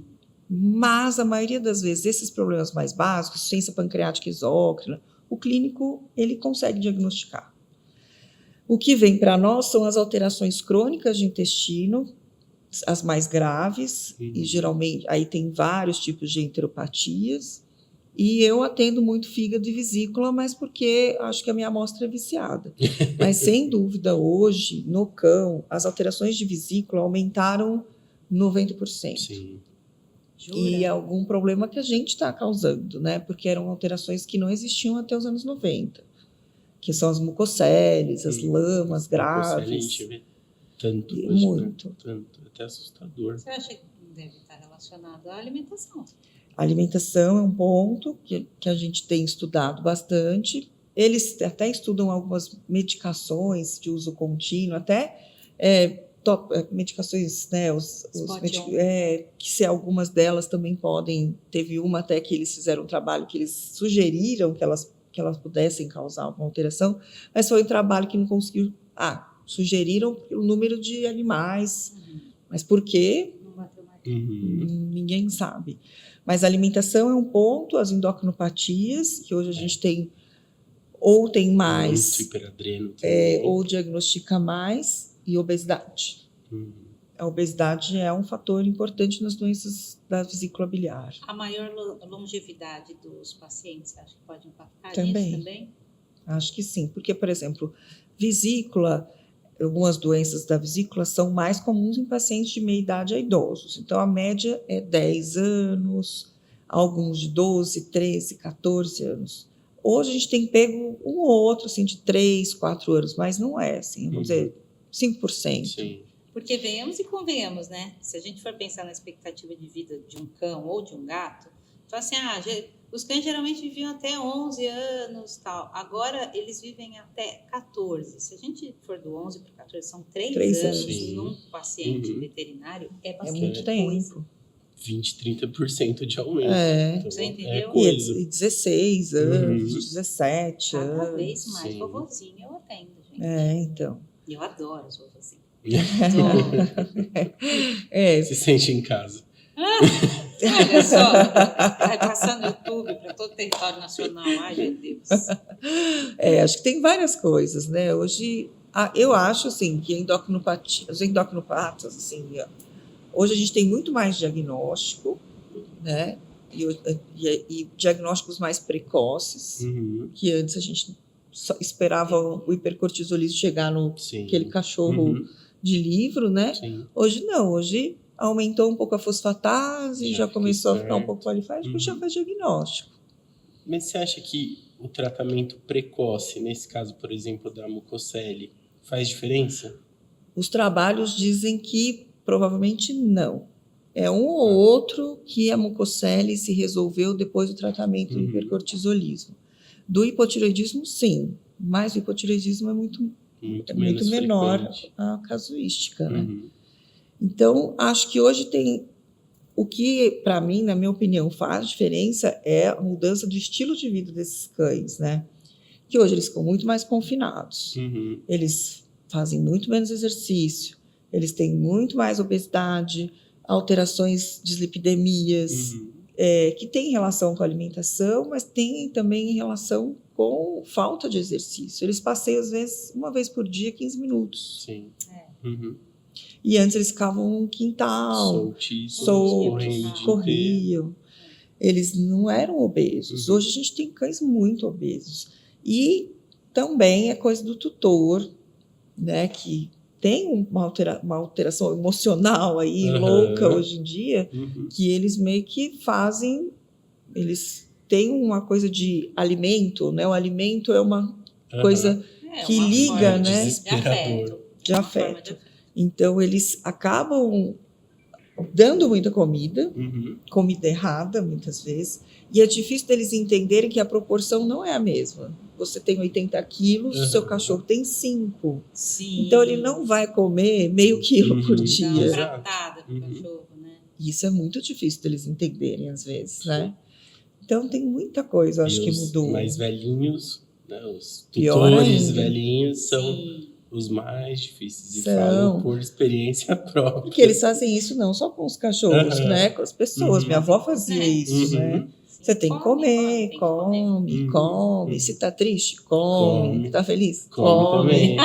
Mas a maioria das vezes, esses problemas mais básicos, insuficiência pancreática exócrina, o clínico ele consegue diagnosticar. O que vem para nós são as alterações crônicas de intestino, as mais graves, e geralmente aí tem vários tipos de enteropatias. E eu atendo muito fígado e vesícula, mas porque acho que a minha amostra é viciada. Mas sem dúvida, hoje, no cão, as alterações de vesícula aumentaram 90%. Sim. Jura? E algum problema que a gente está causando, né? Porque eram alterações que não existiam até os anos 90. Que são as mucoceles, as lamas graves. A gente vê tanto hoje, Muito. Né? Tanto, até assustador. Você acha que deve estar relacionado à alimentação? A alimentação é um ponto que a gente tem estudado bastante. Eles até estudam algumas medicações de uso contínuo, até medicações, né, que se algumas delas também podem. Teve uma até que eles fizeram um trabalho que eles sugeriram que elas pudessem causar uma alteração, mas foi um trabalho que não conseguiu. Sugeriram o número de animais, mas por quê? Não bateu mais. Ninguém sabe. Mas a alimentação é um ponto, as endocrinopatias, que hoje a gente tem, ou tem mais, muito hiperadreno também. ou diagnostica mais, e obesidade. A obesidade é um fator importante nas doenças da vesícula biliar. A maior longevidade dos pacientes, acho que pode impactar Também. nisso também? Acho que sim, porque, por exemplo, vesícula, algumas doenças da vesícula são mais comuns em pacientes de meia idade a idosos. Então, a média é 10 anos, alguns de 12, 13, 14 anos. Hoje a gente tem pego um ou outro, assim, de 3, 4 anos, mas não é, assim, vamos dizer, 5%. Sim. Porque venhamos e convenhamos, né? Se a gente for pensar na expectativa de vida de um cão ou de um gato, então assim, os cães geralmente viviam até 11 anos, tal. Agora eles vivem até 14. Se a gente for do 11 para 14, são 3 anos Sim. num paciente veterinário, é É bastante muito coisa. tempo. 20, 30% de aumento. Então, Você entendeu? coisa. E 16 anos, 17 Cada anos. vez mais Sim. vovozinho eu atendo, gente. Então. E eu adoro os vovozinhos. Se sente em casa. Olha só, vai passar no YouTube para todo o território nacional. Ai, meu Deus. Acho que tem várias coisas, né? Hoje, eu acho, assim, que os endocrinopatas, assim, hoje a gente tem muito mais diagnóstico, né? E diagnósticos mais precoces, que antes a gente só esperava o hipercortisolismo chegar no aquele cachorro de livro, né? Sim. Hoje não, hoje aumentou um pouco a fosfatase, já começou a ficar um pouco polifágico, já faz diagnóstico. Mas você acha que o tratamento precoce, nesse caso, por exemplo, da mucocele, faz diferença? Os trabalhos dizem que provavelmente não. É um ou outro que a mucocele se resolveu depois do tratamento do hipercortisolismo. Do hipotireoidismo, sim, mas o hipotireoidismo é muito menor frequente. a casuística, né? Então, acho que hoje tem... O que, para mim, na minha opinião, faz diferença é a mudança do estilo de vida desses cães, né? Que hoje eles ficam muito mais confinados. Eles fazem muito menos exercício. Eles têm muito mais obesidade, alterações, dislipidemias, que tem relação com a alimentação, mas tem também relação com falta de exercício. Eles passeiam, às vezes, uma vez por dia, 15 minutos. Sim. E antes eles ficavam no quintal, soltos, corriam. Eles não eram obesos. Hoje a gente tem cães muito obesos. E também é coisa do tutor, né, que tem uma alteração emocional aí, louca hoje em dia, que eles meio que fazem, eles têm uma coisa de alimento, né? O alimento é uma coisa que uma liga, forma né? de afeto. Então, eles acabam dando muita comida errada, muitas vezes, e é difícil deles entenderem que a proporção não é a mesma. Você tem 80 quilos, seu cachorro tem 5. Sim. Então, ele não vai comer meio quilo por Dá uma dia. pratada pro cachorro, né? Isso é muito difícil deles entenderem, às vezes, né? Então, tem muita coisa, eu acho que mudou. Os mais velhinhos, né, os Pior tutores ainda. velhinhos são Sim. os mais difíceis. E São. falam por experiência própria. Porque eles fazem isso não só com os cachorros, né? Com as pessoas. Minha avó fazia isso, né? Você tem que comer, come. Se tá triste, come. Tá feliz, come. Também.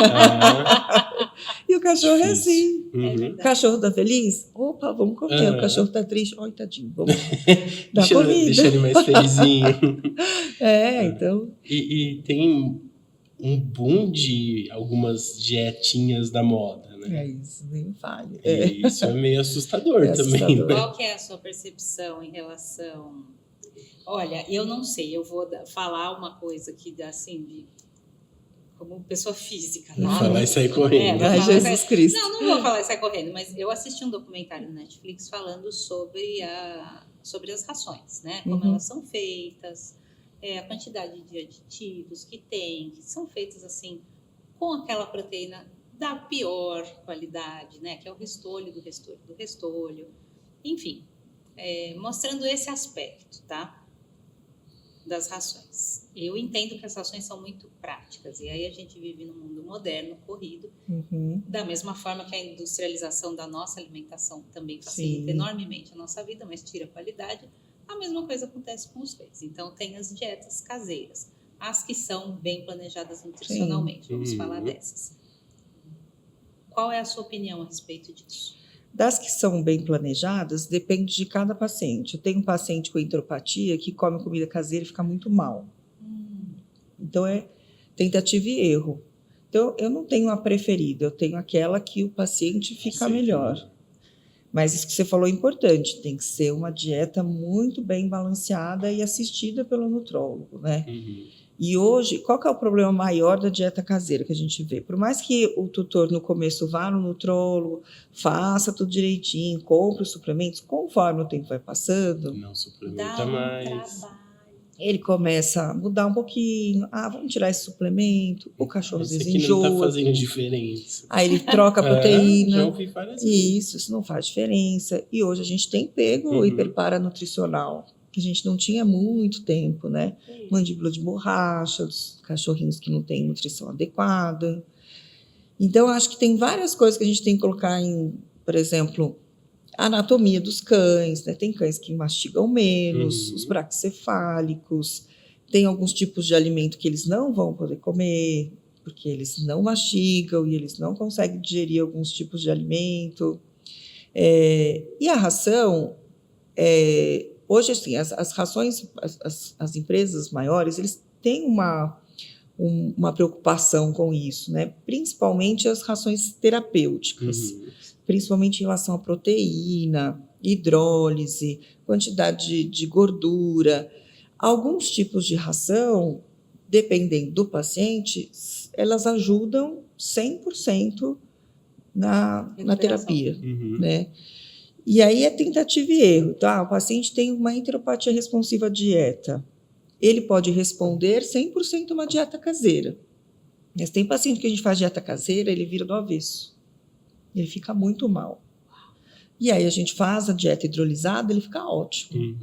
E o cachorro é Difícil. assim. O cachorro tá feliz? Opa, vamos comer. O cachorro tá triste? Oi, tadinho, vamos dar comida. Deixa ele mais felizinho. Então... E tem um boom de algumas dietinhas da moda, né? É isso, nem fale. E isso é meio assustador também, assustador. né? Qual que é a sua percepção em relação... Olha, eu não sei, eu vou falar uma coisa que, assim, como pessoa física, tá? Vou falar e sair correndo. Ai, Jesus Cristo. Não vou falar e sair correndo, mas eu assisti um documentário no Netflix falando sobre as rações, né? Como elas são feitas, a quantidade de aditivos que são feitas, assim, com aquela proteína da pior qualidade, né? Que é o restolho do restolho. Enfim, mostrando esse aspecto, tá? Das rações. Eu entendo que as rações são muito práticas, e aí a gente vive num mundo moderno, corrido, da mesma forma que a industrialização da nossa alimentação também facilita enormemente a nossa vida, mas tira a qualidade. A mesma coisa acontece com os pets. Então, tem as dietas caseiras, as que são bem planejadas nutricionalmente. Vamos falar dessas. Qual é a sua opinião a respeito disso? Das que são bem planejadas, depende de cada paciente. Eu tenho um paciente com enteropatia que come comida caseira e fica muito mal. Então, é tentativa e erro. Então, eu não tenho a preferida, eu tenho aquela que o paciente fica melhor. Mas isso que você falou é importante, tem que ser uma dieta muito bem balanceada e assistida pelo nutrólogo, né? E hoje, qual que é o problema maior da dieta caseira que a gente vê? Por mais que o tutor no começo vá no nutrólogo, faça tudo direitinho, compre os suplementos, conforme o tempo vai passando, não suplementa mais. Trabalho. Ele começa a mudar um pouquinho. Vamos tirar esse suplemento. O cachorro às vezes enjoa. Não tá fazendo diferença. Aí ele troca a proteína. Já ouvi várias vezes. Isso não faz diferença. E hoje a gente tem pego o hiperparanutricional, que a gente não tinha muito tempo, né? Mandíbula de borracha, dos cachorrinhos que não têm nutrição adequada. Então, eu acho que tem várias coisas que a gente tem que colocar em, por exemplo, a anatomia dos cães, né? Tem cães que mastigam menos, os braquicefálicos, tem alguns tipos de alimento que eles não vão poder comer, porque eles não mastigam e eles não conseguem digerir alguns tipos de alimento. E a ração... Hoje, assim, as rações, as empresas maiores, eles têm uma preocupação com isso, né? Principalmente as rações terapêuticas, principalmente em relação à proteína, hidrólise, quantidade de gordura. Alguns tipos de ração, dependendo do paciente, elas ajudam 100% na terapia, né? E aí é tentativa e erro, tá? O paciente tem uma enteropatia responsiva à dieta. Ele pode responder 100% uma dieta caseira. Mas tem paciente que a gente faz dieta caseira, ele vira do avesso. Ele fica muito mal. E aí a gente faz a dieta hidrolisada, ele fica ótimo.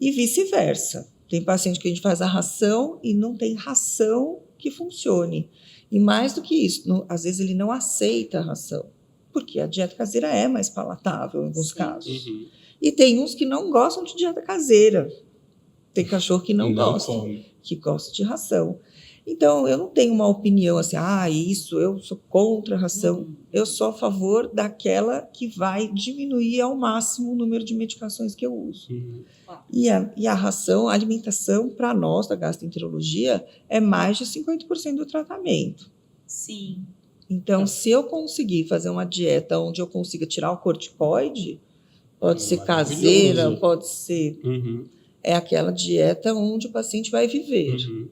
E vice-versa. Tem paciente que a gente faz a ração e não tem ração que funcione. E mais do que isso, às vezes ele não aceita a ração, porque a dieta caseira é mais palatável em alguns casos. E tem uns que não gostam de dieta caseira. Tem cachorro que não gosta, que gosta de ração. Então, eu não tenho uma opinião assim, isso, eu sou contra a ração. Eu sou a favor daquela que vai diminuir ao máximo o número de medicações que eu uso. E a ração, a alimentação, para nós, da gastroenterologia, é mais de 50% do tratamento. Sim. Então, se eu conseguir fazer uma dieta onde eu consiga tirar o corticoide, pode ser caseira, Maravilhoso. pode ser... Uhum, É aquela dieta onde o paciente vai viver. uhum.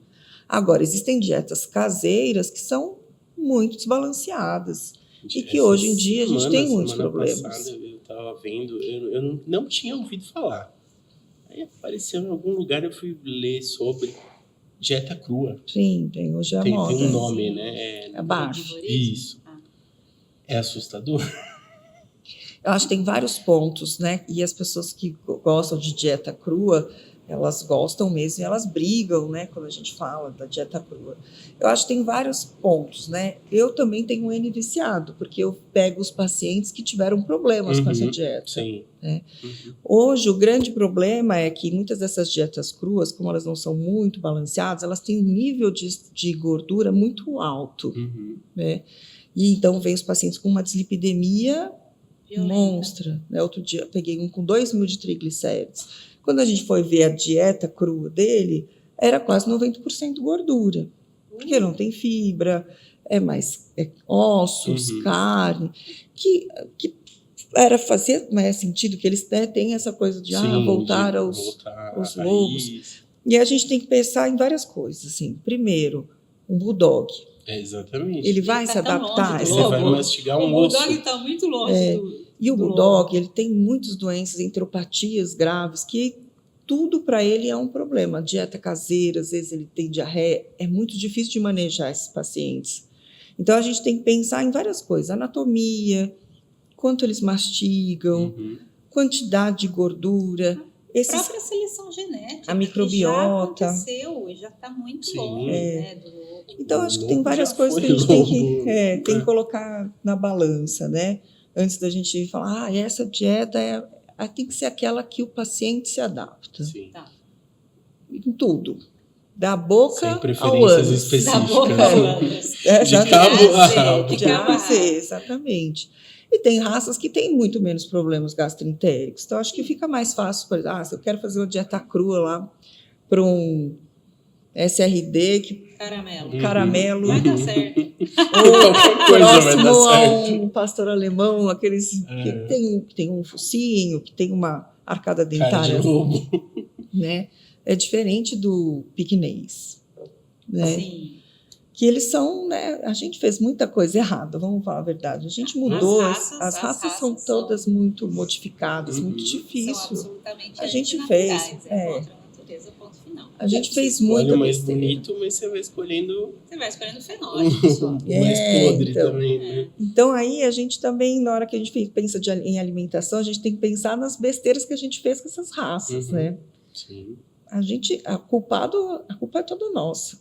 Agora, existem dietas caseiras que são muito desbalanceadas e que Essa hoje em dia a gente tem muitos semana problemas. passada eu estava vendo, eu não tinha ouvido falar. Aí apareceu em algum lugar, eu fui ler sobre dieta crua. Sim, tem hoje a Tem moda. um nome, Sim. né? É baixo. Isso. Ah. É assustador? Eu acho que tem vários pontos, né? E as pessoas que gostam de dieta crua, elas gostam mesmo e elas brigam, né? Quando a gente fala da dieta crua. Eu acho que tem vários pontos, né? Eu também tenho um N viciado, porque eu pego os pacientes que tiveram problemas com essa dieta. Sim. Né? Uhum. Hoje, o grande problema é que muitas dessas dietas cruas, como elas não são muito balanceadas, elas têm um nível de gordura muito alto. Uhum. Né? E então, vem os pacientes com uma dislipidemia Violenta. monstra. Né? Outro dia, eu peguei um com 2.000 de triglicéridos. Quando a gente foi ver a dieta crua dele, era quase 90% gordura. Porque não tem fibra, é mais ossos, carne, que fazia mais sentido que eles, né, têm essa coisa de voltar aos lobos. E a gente tem que pensar em várias coisas. Assim. Primeiro, um bulldog. Exatamente. Ele vai se adaptar. Você vai mastigar um osso. O bulldog está muito longe E o bulldog, ele tem muitas doenças, enteropatias graves, que tudo para ele é um problema. Dieta caseira, às vezes ele tem diarreia. É muito difícil de manejar esses pacientes. Então, a gente tem que pensar em várias coisas. Anatomia, quanto eles mastigam, quantidade de gordura. A própria seleção genética. A microbiota. Já aconteceu e já está muito longe. Né, então, acho que tem várias coisas que a gente tem que colocar na balança, né? Antes da gente falar, essa dieta tem que ser aquela que o paciente se adapta. Sim. Tá. Em tudo. Da boca sem ao preferências ânus. específicas. Da boca ao ânus. De cabo a rabo. De A a Z, exatamente. E tem raças que têm muito menos problemas gastroentéricos. Então, acho que fica mais fácil, por exemplo, se eu quero fazer uma dieta crua lá para um SRD, caramelo. Vai dar certo. Ou próximo a certo. um pastor alemão, aqueles que tem um focinho, que tem uma arcada dentária. Cara de lobo. Né? É diferente do piquenês. Né? Sim. Que eles são, né? A gente fez muita coisa errada, vamos falar a verdade. A gente mudou, as raças são todas muito modificadas, muito difícil. São absolutamente a gente fez. Contra a natureza, ponto final. A gente fez muito. Olha o mais bonito, mas você vai escolhendo. Você vai escolhendo o fenótipo só. O mais podre também, né? Então, aí a gente também, na hora que a gente pensa em alimentação, a gente tem que pensar nas besteiras que a gente fez com essas raças, né? Sim. A culpa é toda nossa.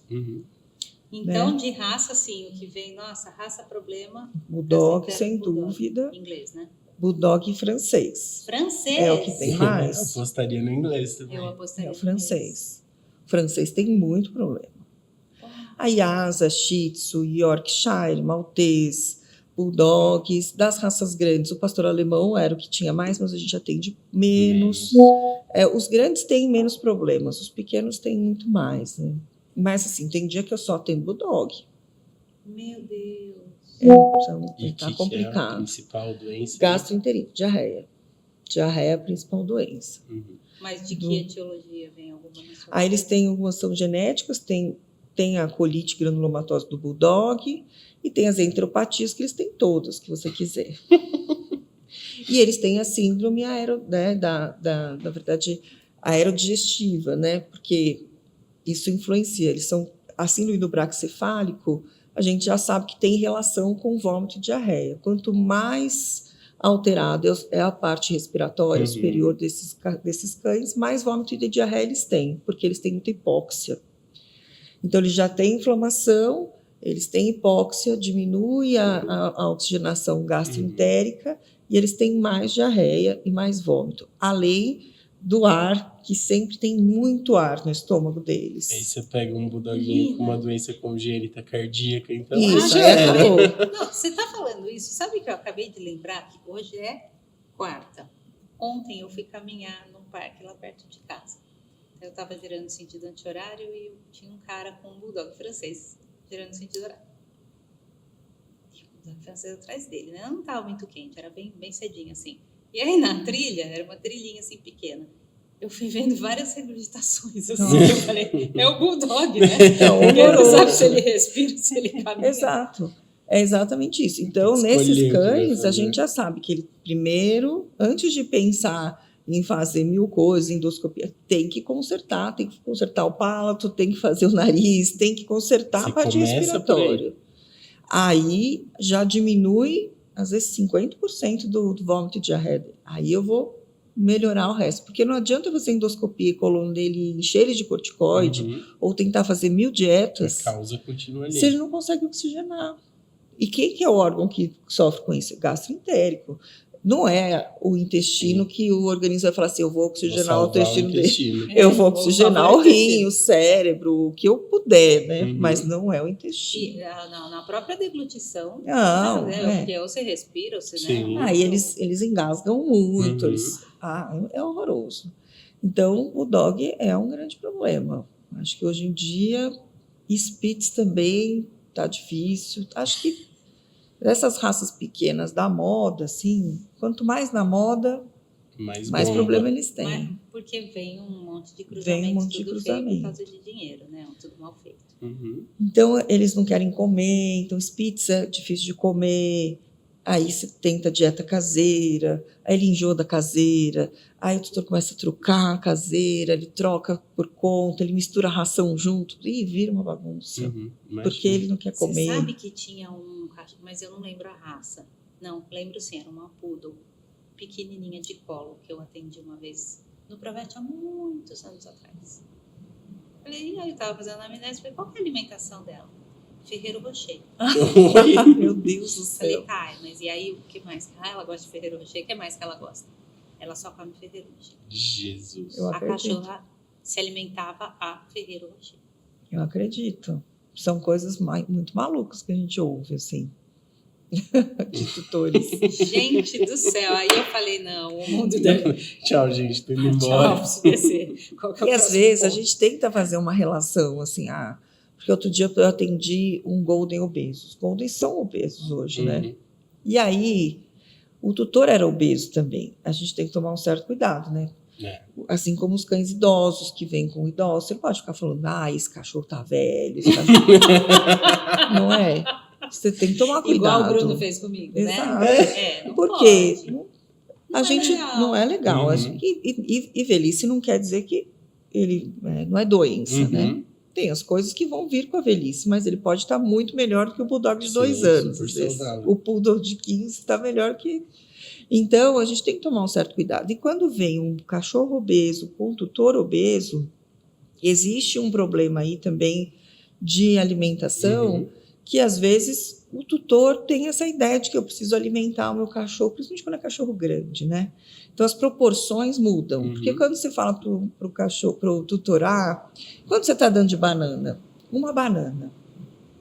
Então, de raça, sim, o que vem, nossa, raça problema. Bulldog, sem dúvida. Inglês, né? Bulldog e francês. Francês? É o que tem mais. Eu apostaria no inglês também. Eu apostaria no francês. O francês tem muito problema. A Lhasa, Shih Tzu, Yorkshire, Maltês, Bulldogs, das raças grandes. O pastor alemão era o que tinha mais, mas a gente atende menos. Os grandes têm menos problemas, os pequenos têm muito mais, né? Mas, assim, tem dia que eu só atendo Bulldog. Meu Deus. Então, tá complicado. É a principal doença? Gastroenterite, diarreia. Diarreia é a principal doença. Mas de que etiologia vem alguma? Eles têm algumas são genéticas, tem a colite granulomatose do Bulldog e tem as enteropatias, que eles têm todas, que você quiser. E eles têm a síndrome na verdade, aerodigestiva, né? Porque isso influencia. Eles são a síndrome do braquicefálico, a gente já sabe que tem relação com vômito e diarreia. Quanto mais alterada é a parte respiratória superior desses cães, mais vômito e diarreia eles têm, porque eles têm muita hipóxia. Então, eles já têm inflamação, eles têm hipóxia, diminui a oxigenação gastroentérica e eles têm mais diarreia e mais vômito, além do ar, que sempre tem muito ar no estômago deles. Aí você pega um bulldoguinho com uma doença congênita cardíaca, então... Isso, acabou. Não, você está falando isso, sabe que eu acabei de lembrar que hoje é quarta. Ontem eu fui caminhar num parque lá perto de casa. Eu estava girando sentido anti-horário e tinha um cara com um bulldog francês girando sentido horário. da francesa atrás dele, né? Não estava muito quente, era bem, bem cedinho, assim. E aí, na trilha, era uma trilhinha, assim, pequena. Eu fui vendo várias regurgitações, assim. Nossa. Eu falei, é o bulldog, né? Então, Porque não horroroso. sabe se ele respira, se ele caminha. Exato. É exatamente isso. Então, Tem que escolher nesses o que vai cães, a fazer. gente já sabe que ele, primeiro, antes de pensar em fazer 1000 coisas, endoscopia, tem que consertar o palato, tem que fazer o nariz, tem que consertar Você a parte começa respiratória. Aí já diminui, às vezes, 50% do vômito e diarreia. Aí eu vou melhorar o resto. Porque não adianta você endoscopia e coluna dele encher ele de corticoide ou tentar fazer 1000 A dietas causa continua ali. se ele não consegue oxigenar. E quem que é o órgão que sofre com isso? Gastroentérico. Não é o intestino que o organismo vai falar assim, eu vou oxigenar o intestino dele. Eu vou oxigenar o rim, o cérebro, o que eu puder, né? Mas não é o intestino. E na própria deglutição, Não, né? Porque ou você respira, ou você... Sim. Né? Aí eles engasgam muito. Uhum. É horroroso. Então, o dog é um grande problema. Acho que hoje em dia, Spitz também tá difícil. Acho que essas raças pequenas da moda, assim, quanto mais na moda, mais bomba. problema eles têm. Mas porque vem um monte de cruzamentos, Vem um monte de tudo feio por cruzamento. causa de dinheiro, né? Tudo mal feito. Uhum. Então, eles não querem comer, então Spitz é difícil de comer, aí você tenta dieta caseira, aí ele enjoa da caseira, aí o tutor começa a trocar a caseira, ele troca por conta, ele mistura a ração junto, e vira uma bagunça, porque ele não quer comer. Você sabe que tinha um cachorro, mas eu não lembro a raça. Não, lembro sim, era uma poodle, pequenininha de colo, que eu atendi uma vez no Provete há muitos anos atrás. Falei, e aí eu tava fazendo a amnésia, falei, qual que é a alimentação dela? Ferreiro Rocher. Meu Deus do Falei, céu. tá, mas e aí o que mais? Ah, ela gosta de Ferreiro Rocher, o que mais que ela gosta? Ela só come Ferreiro Rocher. Jesus. Eu A acredito. cachorra se alimentava a Ferreiro Rocher. Eu acredito. São coisas muito malucas que a gente ouve, assim, de tutores. Gente do céu, aí eu falei, não, o mundo deve... Tchau, gente, tô indo Tchau, embora. preciso descer. Qual que é o E às próximo vezes a ponto? gente tenta fazer uma relação, assim, porque outro dia eu atendi um Golden obeso. Os Goldens são obesos hoje, né? E aí, o tutor era obeso também. A gente tem que tomar um certo cuidado, né? É. Assim como os cães idosos que vêm com idosos. Você não pode ficar falando, esse cachorro tá velho, esse cachorro... Não é? Você tem que tomar cuidado. Igual o Bruno fez comigo, Exato. né? Não Porque pode. a gente legal. não é legal. Uhum. E velhice não quer dizer que ele não é doença, né? Tem as coisas que vão vir com a velhice, mas ele pode estar muito melhor do que o bulldog de 2 anos. super Às vezes. saudável. O poodle de 15 está melhor que... Então, a gente tem que tomar um certo cuidado. E quando vem um cachorro obeso com um tutor obeso, existe um problema aí também de alimentação, que às vezes o tutor tem essa ideia de que eu preciso alimentar o meu cachorro, principalmente quando é cachorro grande, né? Então, as proporções mudam. Porque quando você fala para o cachorro, para o tutor, quando você está dando de banana, uma banana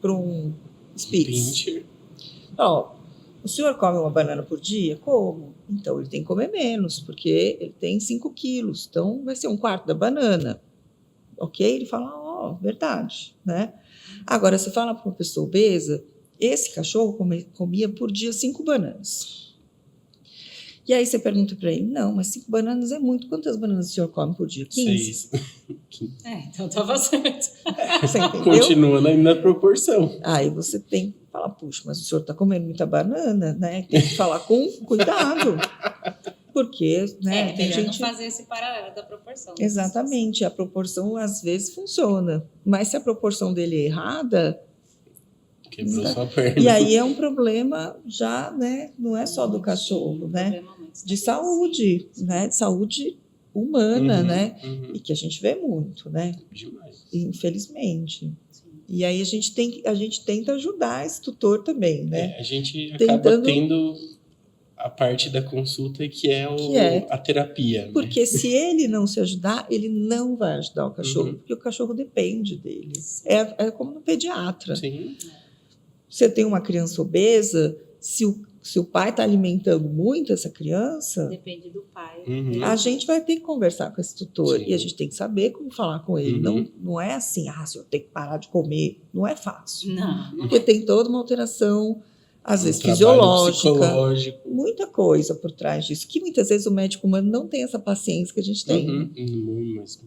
para um Spitz, o senhor come uma banana por dia? Como? Então, ele tem que comer menos, porque ele tem 5 quilos, então vai ser 1/4 da banana. Ok? Ele fala, verdade, né? Agora, você fala para uma pessoa obesa, esse cachorro comia por dia 5 bananas. E aí você pergunta para ele, não, mas 5 bananas é muito. Quantas bananas o senhor come por dia? 15? 6. Então estava certo. Você entendeu? Continua na proporção. Aí você tem que falar, puxa, mas o senhor está comendo muita banana, né? Tem que falar com cuidado. Porque, né, tem melhor gente... não fazer esse paralelo da proporção. Exatamente, a proporção às vezes funciona. Mas se a proporção dele é errada... Quebrou sua perna. E aí é um problema já, né? Não é só do cachorro, né? De saúde, né? De saúde humana, né? E que a gente vê muito, né? Demais. Infelizmente. E aí a gente tenta ajudar esse tutor também, né? A gente acaba tendo a parte da consulta que é a terapia. Porque né? se ele não se ajudar, ele não vai ajudar o cachorro, porque o cachorro depende dele. É como no pediatra. Sim. Você tem uma criança obesa, se o pai está alimentando muito essa criança... Depende do pai. A gente vai ter que conversar com esse tutor. Sim. E a gente tem que saber como falar com ele. Não é assim, senhor tem que parar de comer. Não é fácil. Não. Porque tem toda uma alteração às vezes trabalho fisiológica, psicológico. muita coisa por trás disso, que muitas vezes o médico humano não tem essa paciência que a gente tem. Mas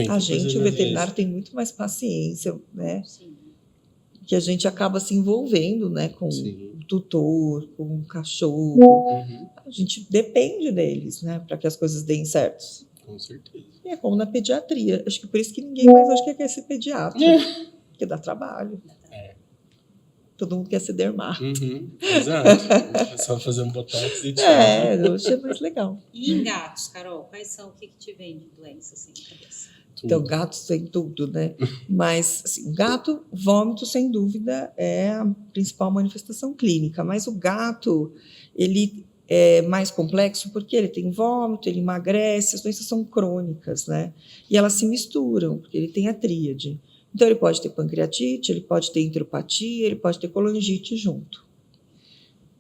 A gente, o veterinário, tem muito mais paciência, né? Sim. Que a gente acaba se envolvendo, né, com Sim. o tutor, com o cachorro. A gente depende deles, né, para que as coisas deem certo. Com certeza. E é como na pediatria. Acho que por isso que ninguém mais hoje quer ser pediatra. Porque dá trabalho. Todo mundo quer ser dermato. Exato. É só fazer um botox e tchau. Hoje é mais legal. E em gatos, Carol, quais são, o que te vem de doença assim na cabeça? Então, gatos tem tudo, né? Mas, assim, gato, vômito, sem dúvida, é a principal manifestação clínica. Mas o gato, ele é mais complexo porque ele tem vômito, ele emagrece, as doenças são crônicas, né? E elas se misturam, porque ele tem a tríade. Então, ele pode ter pancreatite, ele pode ter enteropatia, ele pode ter colangite junto.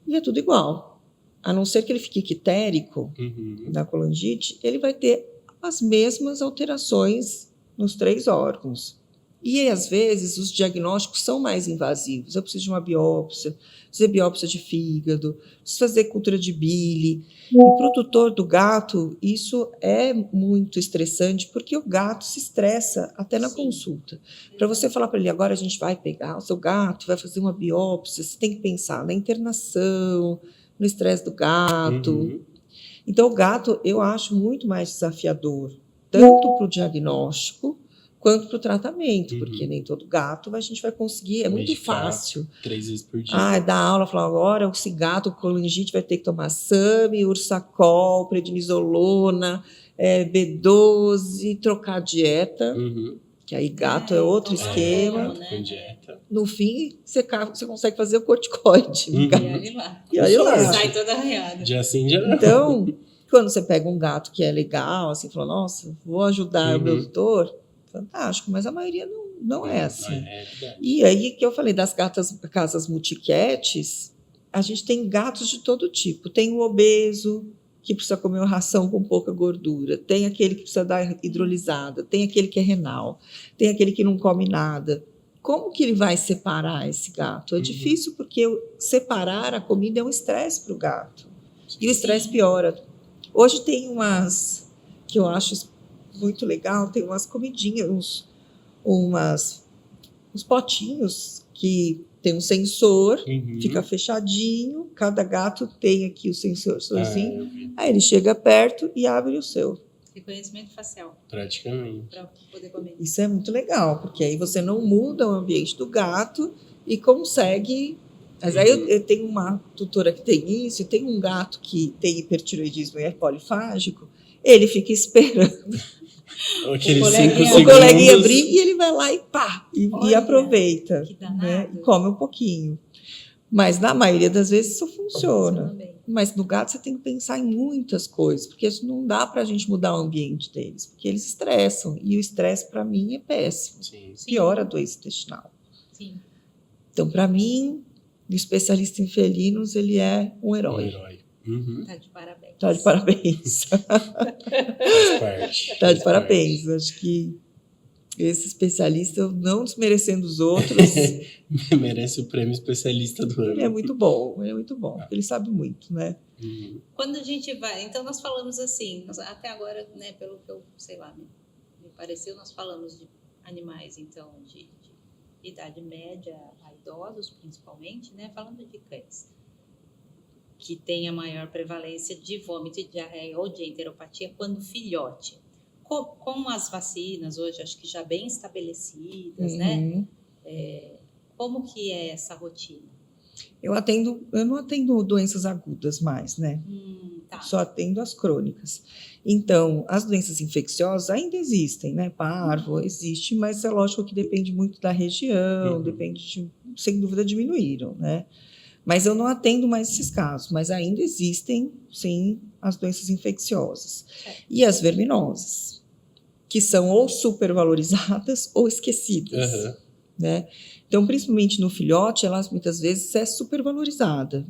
E é tudo igual. A não ser que ele fique ictérico da colangite, ele vai ter as mesmas alterações nos 3 órgãos. E, às vezes, os diagnósticos são mais invasivos. Eu preciso de uma biópsia, preciso de biópsia de fígado, preciso fazer cultura de bile. E para o tutor do gato, isso é muito estressante, porque o gato se estressa até na consulta. Para você falar para ele, agora a gente vai pegar o seu gato, vai fazer uma biópsia, você tem que pensar na internação, no estresse do gato. Então, o gato eu acho muito mais desafiador, tanto para o diagnóstico quanto para o tratamento, porque nem todo gato a gente vai conseguir, é muito fácil. 3 vezes por dia. Dar aula, falar, agora esse gato com colangite vai ter que tomar SAMI, Ursacol, prednisolona, B12, trocar a dieta, que aí gato é outro esquema. Com dieta. No fim, você consegue fazer o corticoide. E olha lá. Sai toda arranhada. Dia sim, dia não. Então, quando você pega um gato que é legal, assim, fala, nossa, vou ajudar o meu tutor, fantástico, mas a maioria não é assim. E aí que eu falei das casas multiquetes, a gente tem gatos de todo tipo. Tem o obeso, que precisa comer uma ração com pouca gordura, tem aquele que precisa dar hidrolisada, tem aquele que é renal, tem aquele que não come nada. Como que ele vai separar esse gato? É difícil, porque separar a comida é um estresse para o gato. E o estresse piora. Hoje tem umas, que eu acho muito legal, tem umas comidinhas, uns potinhos que tem um sensor, fica fechadinho, cada gato tem aqui o sensorzinho, aí ele chega perto e abre o seu. Reconhecimento facial. Praticamente. Para poder comer. Isso é muito legal, porque aí você não muda o ambiente do gato e consegue... Mas aí eu tenho uma tutora que tem isso, e tem um gato que tem hipertiroidismo e é polifágico, ele fica esperando Aqueles 5 segundos. O coleguinha abrir e ele vai lá e pá, e aproveita. Que danado. Né, e come um pouquinho. Mas na maioria das vezes isso funciona. Mas no gato você tem que pensar em muitas coisas, porque não dá para a gente mudar o ambiente deles, porque eles estressam. E o estresse, para mim, é péssimo. Piora a doença intestinal. Sim. Então, para mim, o especialista em felinos, ele é um herói. Tá de parabéns. Tá de parabéns. Faz parte. Tá de parabéns. Acho que esse especialista, não desmerecendo os outros... merece o prêmio especialista do ano. Ele é muito bom, ele sabe muito, né? Quando a gente vai... Então, nós falamos assim, até agora, né, pelo que eu, sei lá, me pareceu, nós falamos de animais, então, de idade média a idosos, principalmente, né? Falando de cães, que tem a maior prevalência de vômito e diarreia ou de enteropatia quando filhote. Com as vacinas hoje, acho que já bem estabelecidas, né? Como que é essa rotina? Eu não atendo doenças agudas mais, né? Tá. Só atendo as crônicas. Então, as doenças infecciosas ainda existem, né? Parvo existe, mas é lógico que depende muito da região, sem dúvida diminuíram, né? Mas eu não atendo mais esses casos, mas ainda existem, sim, as doenças infecciosas. E as verminosas, que são ou supervalorizadas ou esquecidas, né? Então, principalmente no filhote, elas muitas vezes é supervalorizada.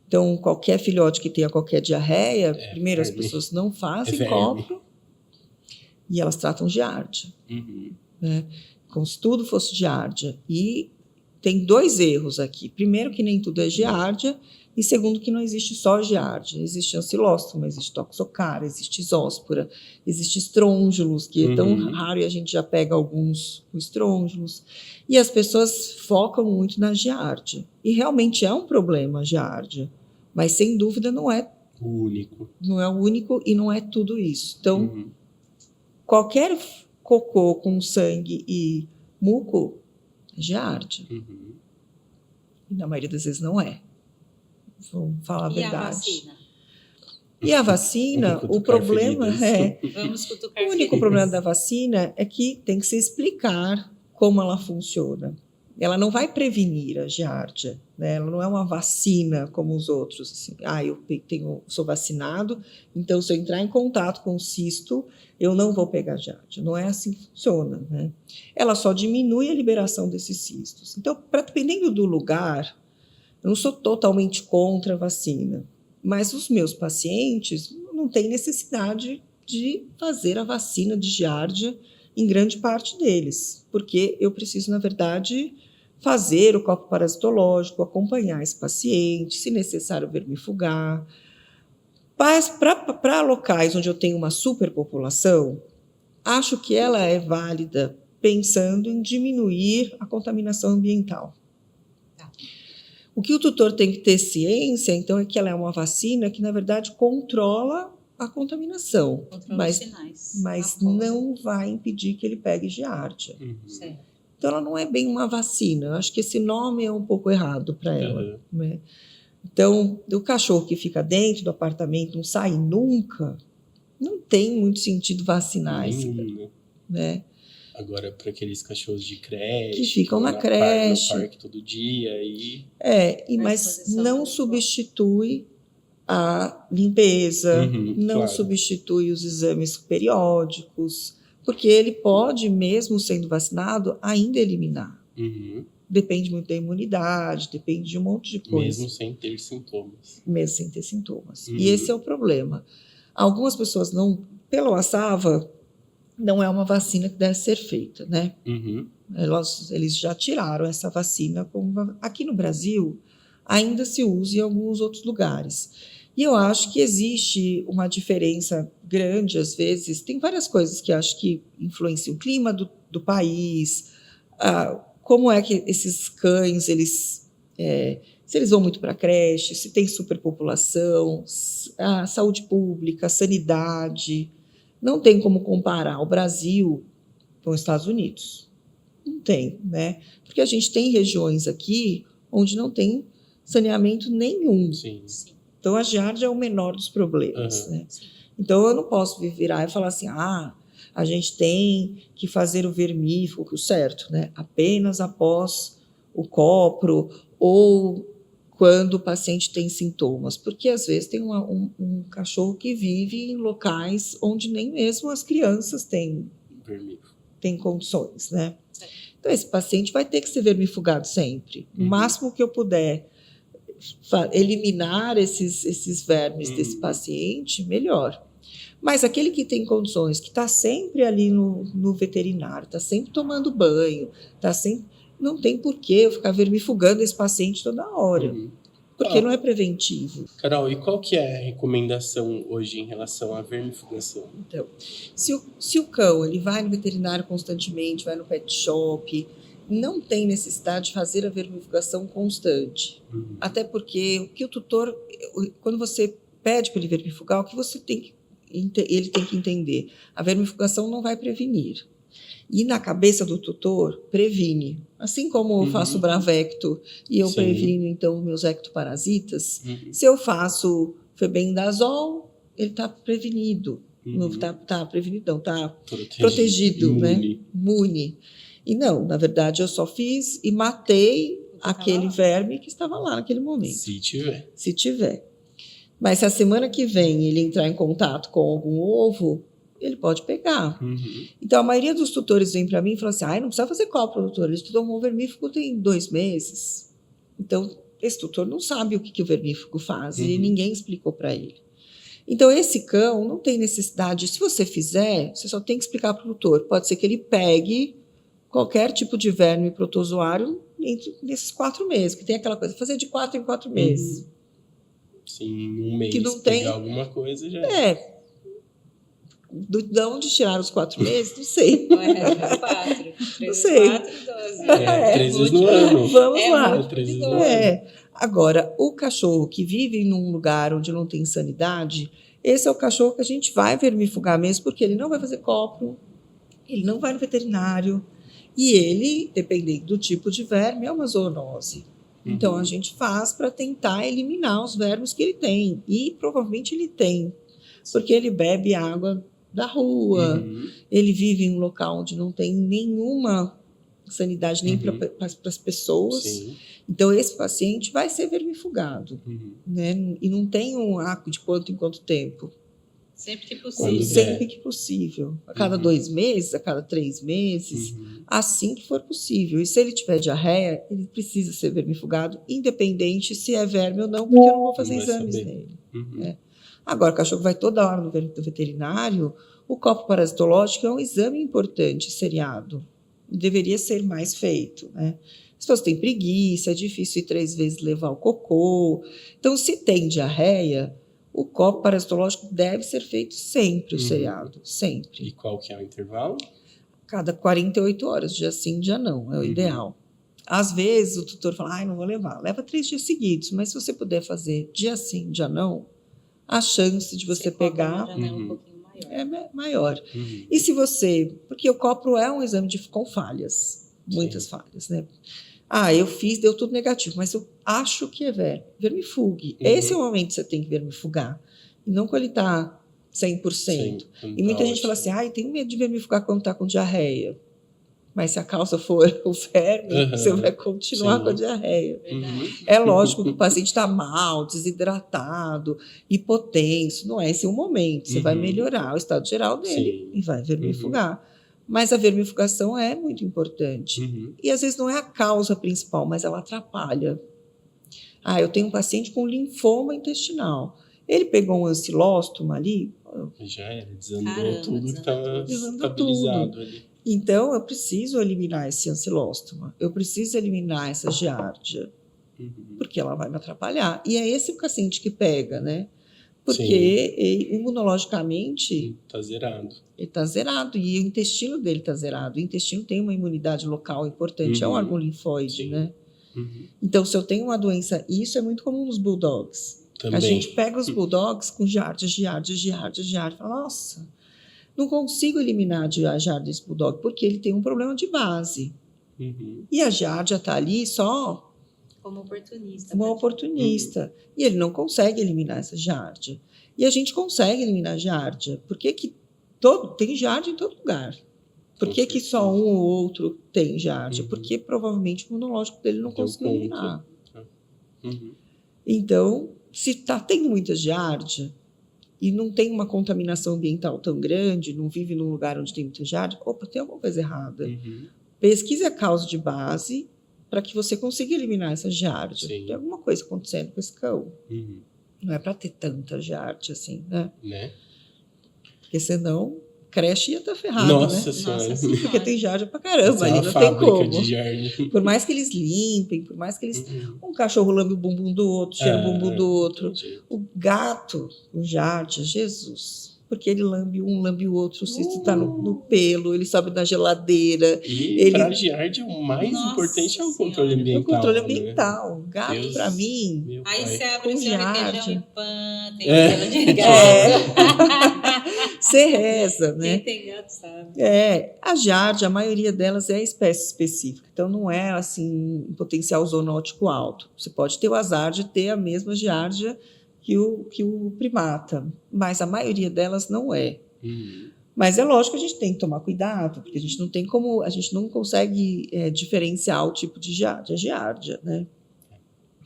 Então, qualquer filhote que tenha qualquer diarreia, primeiro as pessoas não fazem copro e elas tratam giardia, né? Como se tudo fosse giardia. E tem 2 erros aqui. Primeiro, que nem tudo é giardia, e segundo, que não existe só giardia. Existe ancilóstoma, existe toxocara, existe isóspora, existe estrôngulos, que é tão raro e a gente já pega alguns com estrôngulos. E as pessoas focam muito na giardia. E realmente é um problema a giardia, mas sem dúvida não é único. Não é o único e não é tudo isso. Então, qualquer cocô com sangue e muco é giardia. E na maioria das vezes não é. Vamos falar a verdade. E a vacina, o problema Vamos cutucar o único problema da vacina é que tem que se explicar como ela funciona. Ela não vai prevenir a giardia, né? Ela não é uma vacina como os outros. Assim, eu sou vacinado, então se eu entrar em contato com o cisto, eu não vou pegar giardia. Não é assim que funciona, né? Ela só diminui a liberação desses cistos. Então, dependendo do lugar, eu não sou totalmente contra a vacina, mas os meus pacientes não têm necessidade de fazer a vacina de giardia em grande parte deles, porque eu preciso, na verdade, fazer o copo parasitológico, acompanhar esse paciente, se necessário vermifugar. Mas para locais onde eu tenho uma superpopulação, acho que ela é válida pensando em diminuir a contaminação ambiental. O que o tutor tem que ter ciência, então, é que ela é uma vacina que, na verdade, controla a contaminação, mas não vai impedir que ele pegue giardia. Então, ela não é bem uma vacina. Eu acho que esse nome é um pouco errado para ela. Né? Então, o cachorro que fica dentro do apartamento, não sai nunca, não tem muito sentido vacinar esse, né? Agora, para aqueles cachorros de creche, que ficam na creche, no parque todo dia. Mas não substitui a limpeza, não substitui os exames periódicos, porque ele pode, mesmo sendo vacinado, ainda eliminar. Depende muito da imunidade, depende de um monte de coisa. Mesmo sem ter sintomas. Mesmo sem ter sintomas. E esse é o problema. Algumas pessoas não... Pela Oaçava, não é uma vacina que deve ser feita, né? Eles já tiraram essa vacina. Aqui no Brasil, ainda se usa em alguns outros lugares. E eu acho que existe uma diferença grande, às vezes. Tem várias coisas que acho que influenciam o clima do país, como é que esses cães, se eles vão muito para a creche, se tem superpopulação, a saúde pública, a sanidade. Não tem como comparar o Brasil com os Estados Unidos. Não tem, né? Porque a gente tem regiões aqui onde não tem saneamento nenhum. Sim. Então, a giardia é o menor dos problemas, né? Então, eu não posso virar e falar assim, a gente tem que fazer o vermífugo, certo, né? Apenas após o copro ou quando o paciente tem sintomas, porque às vezes tem um cachorro que vive em locais onde nem mesmo as crianças têm condições, né? Então, esse paciente vai ter que ser vermifugado sempre. O máximo que eu puder eliminar esses vermes desse paciente, melhor. Mas aquele que tem condições, que está sempre ali no veterinário, está sempre tomando banho, não tem por que eu ficar vermifugando esse paciente toda hora, porque não é preventivo. Carol, e qual que é a recomendação hoje em relação à vermifugação? Então, se o cão ele vai no veterinário constantemente, vai no pet shop, não tem necessidade de fazer a vermifugação constante. Até porque o que o tutor, quando você pede para ele vermifugar, o que ele tem que entender? A vermifugação não vai prevenir. E na cabeça do tutor, previne. Assim como eu faço Bravecto e eu previno, então, meus ectoparasitas, se eu faço Febendazol, ele está prevenido. Não está prevenido, não, está protegido, né? Imune. E não, na verdade, eu só fiz e matei aquele verme que estava lá naquele momento. Se tiver. Mas se a semana que vem ele entrar em contato com algum ovo, ele pode pegar. Então, a maioria dos tutores vem para mim e fala assim, não precisa fazer cópula, doutor, ele estudou um vermífugo tem 2 meses. Então, esse tutor não sabe o que o vermífugo faz e ninguém explicou para ele. Então, esse cão não tem necessidade, se você fizer, você só tem que explicar para o tutor. Pode ser que ele pegue qualquer tipo de verme protozoário nesses 4 meses, que tem aquela coisa, fazer de 4 em 4 meses. Sim, um mês Que não pegar tem- alguma coisa já. De onde tiraram os 4 meses, não sei. Ué, 4. 3 Não vezes sei. 4, 12. É, 3 vezes no ano. Vamos lá. múltiplo 3 de vezes no 12. ano. Agora, o cachorro que vive num lugar onde não tem sanidade, esse é o cachorro que a gente vai vermifugar mesmo, porque ele não vai fazer copro, ele não vai no veterinário, e ele, dependendo do tipo de verme, é uma zoonose. Então, a gente faz para tentar eliminar os vermes que ele tem, e provavelmente ele tem, porque ele bebe água da rua, ele vive em um local onde não tem nenhuma sanidade nem para as pessoas. Sim. Então, esse paciente vai ser vermifugado, né? E não tem um arco de quanto em quanto tempo. Sempre que Quando possível. Sempre que possível. A cada 2 meses, a cada 3 meses, assim que for possível. E se ele tiver diarreia, ele precisa ser vermifugado, independente se é verme ou não, porque eu não vou fazer Não vai exames saber. nele. Agora, o cachorro vai toda hora no veterinário, o copo parasitológico é um exame importante, seriado. Deveria ser mais feito, né? As pessoas têm preguiça, é difícil ir 3 vezes levar o cocô. Então, se tem diarreia, o copo parasitológico deve ser feito sempre, o seriado, sempre. E qual que é o intervalo? Cada 48 horas, dia sim, dia não, é o ideal. Às vezes o tutor fala, ai, não vou levar. Leva 3 dias seguidos, mas se você puder fazer dia sim, dia não, a chance de você pegar Uma janela um pouquinho maior. é maior. E se você... Porque o copro é um exame com falhas, muitas falhas, né? Ah, eu fiz, deu tudo negativo, mas eu acho que é verme. Vermifugue. Esse é o momento que você tem que vermifugar. E não quando ele está 100%. Sim, E muita gente fala assim, ai, tenho medo de vermifugar quando está com diarreia. Mas se a causa for o verme, você vai continuar com a diarreia. É lógico que o paciente está mal, desidratado, hipotenso. Não é esse o momento. Você vai melhorar o estado geral dele e vai vermifugar. Mas a vermifugação é muito importante. E às vezes não é a causa principal, mas ela atrapalha. Ah, eu tenho um paciente com linfoma intestinal. Ele pegou um ancilóstoma ali. Já era, desandou tudo que estava desandou estabilizado tudo. ali. Então, eu preciso eliminar esse ancilóstoma. Eu preciso eliminar essa giardia. Porque ela vai me atrapalhar. E é esse o paciente que pega, né? Porque imunologicamente... Está zerado. Ele está zerado. E o intestino dele está zerado. O intestino tem uma imunidade local importante. É um órgão linfóide, né? Então, se eu tenho uma doença... Isso é muito comum nos bulldogs. Também. A gente pega os bulldogs com giardia. Fala, nossa, não consigo eliminar a giardia desse bulldog, porque ele tem um problema de base. E a giardia está ali só... Como oportunista. Uma oportunista. E ele não consegue eliminar essa giardia. E a gente consegue eliminar a giardia. Por que tem giardia em todo lugar? Por que só um ou outro tem giardia? Porque provavelmente o imunológico dele não conseguiu eliminar. Então, se está tendo muita giardia e não tem uma contaminação ambiental tão grande, não vive num lugar onde tem muita giardia, opa, tem alguma coisa errada. Pesquise a causa de base para que você consiga eliminar essa giardia. Tem alguma coisa acontecendo com esse cão. Não é para ter tanta giardia assim, né? Porque senão creche ia estar ferrado, Nossa né? Senhora. Porque tem giardia pra caramba ali, não tem fábrica como. de giardia. Por mais que eles limpem, por mais que eles... Um cachorro lambe o bumbum do outro, cheira o bumbum do outro. O gato, o giardia, Jesus... Porque ele lambe um, lambe o outro, o cisto está no pelo, ele sobe na geladeira. E para a giardia, o mais importante é o controle ambiental. O controle ambiental. Né? Gato, para mim... Aí você abre o seu giardia. requeijão e pã, tem pelo de gato. Você reza, né? Quem tem gato sabe. A giardia, a maioria delas é espécie específica. Então, não é, assim, um potencial zoonótico alto. Você pode ter o azar de ter a mesma giardia que o primata, mas a maioria delas não é. Mas é lógico que a gente tem que tomar cuidado, porque a gente não consegue diferenciar o tipo de giardia, né?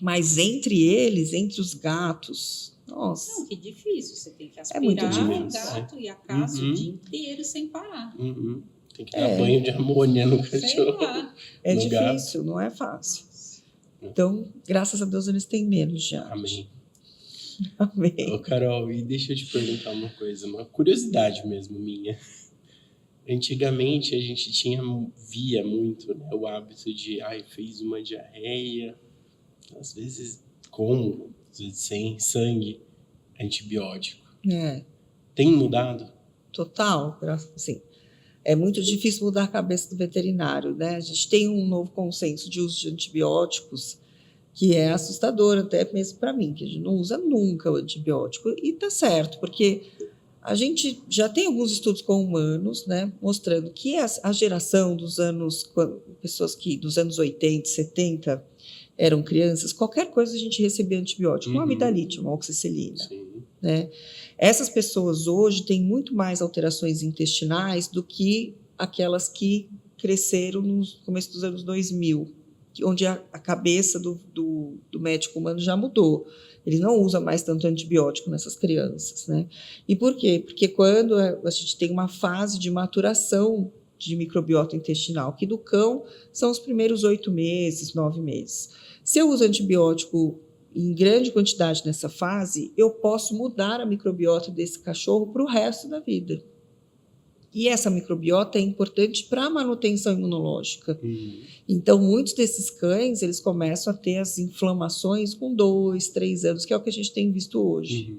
Mas entre os gatos, nossa. Não, que difícil, você tem que aspirar muito o difícil. gato e a casa o dia inteiro sem parar. Tem que dar banho de amônia no Sei cachorro. lá. É no difícil, gato. não é fácil. Então, graças a Deus, eles têm menos giardia. Amém. Amém. Ô, Carol, e deixa eu te perguntar uma coisa, uma curiosidade mesmo minha. Antigamente a gente via muito, né, o hábito de, fez uma diarreia, às vezes às vezes sem sangue, antibiótico. Tem mudado? Total, assim. É muito difícil mudar a cabeça do veterinário, né? A gente tem um novo consenso de uso de antibióticos que é assustador até mesmo para mim, que a gente não usa nunca o antibiótico. E tá certo, porque a gente já tem alguns estudos com humanos, né, mostrando que a geração dos anos, pessoas que dos anos 80, 70 eram crianças, qualquer coisa a gente recebia antibiótico, uma amidalite, uma oxicilina. Sim. Né? Essas pessoas hoje têm muito mais alterações intestinais do que aquelas que cresceram no começo dos anos 2000, onde a cabeça do médico humano já mudou. Ele não usa mais tanto antibiótico nessas crianças. Né? E por quê? Porque quando a gente tem uma fase de maturação de microbiota intestinal, que do cão são os primeiros 8 meses, 9 meses. Se eu uso antibiótico em grande quantidade nessa fase, eu posso mudar a microbiota desse cachorro para o resto da vida. E essa microbiota é importante para a manutenção imunológica. Então, muitos desses cães, eles começam a ter as inflamações com 2, 3 anos, que é o que a gente tem visto hoje.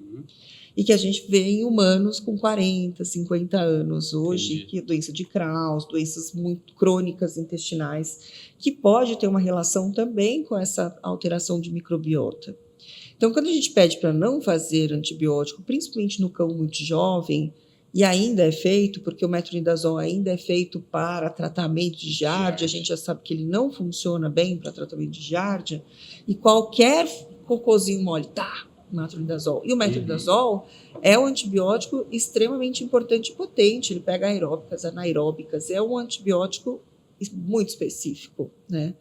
E que a gente vê em humanos com 40, 50 anos hoje, que é doença de Crohn, doenças muito crônicas intestinais, que pode ter uma relação também com essa alteração de microbiota. Então, quando a gente pede para não fazer antibiótico, principalmente no cão muito jovem, e ainda é feito, porque o metronidazol ainda é feito para tratamento de giardia, a gente já sabe que ele não funciona bem para tratamento de giardia, e qualquer cocôzinho mole, metronidazol. E o metronidazol é um antibiótico extremamente importante e potente. Ele pega aeróbicas, anaeróbicas. É um antibiótico muito específico, né?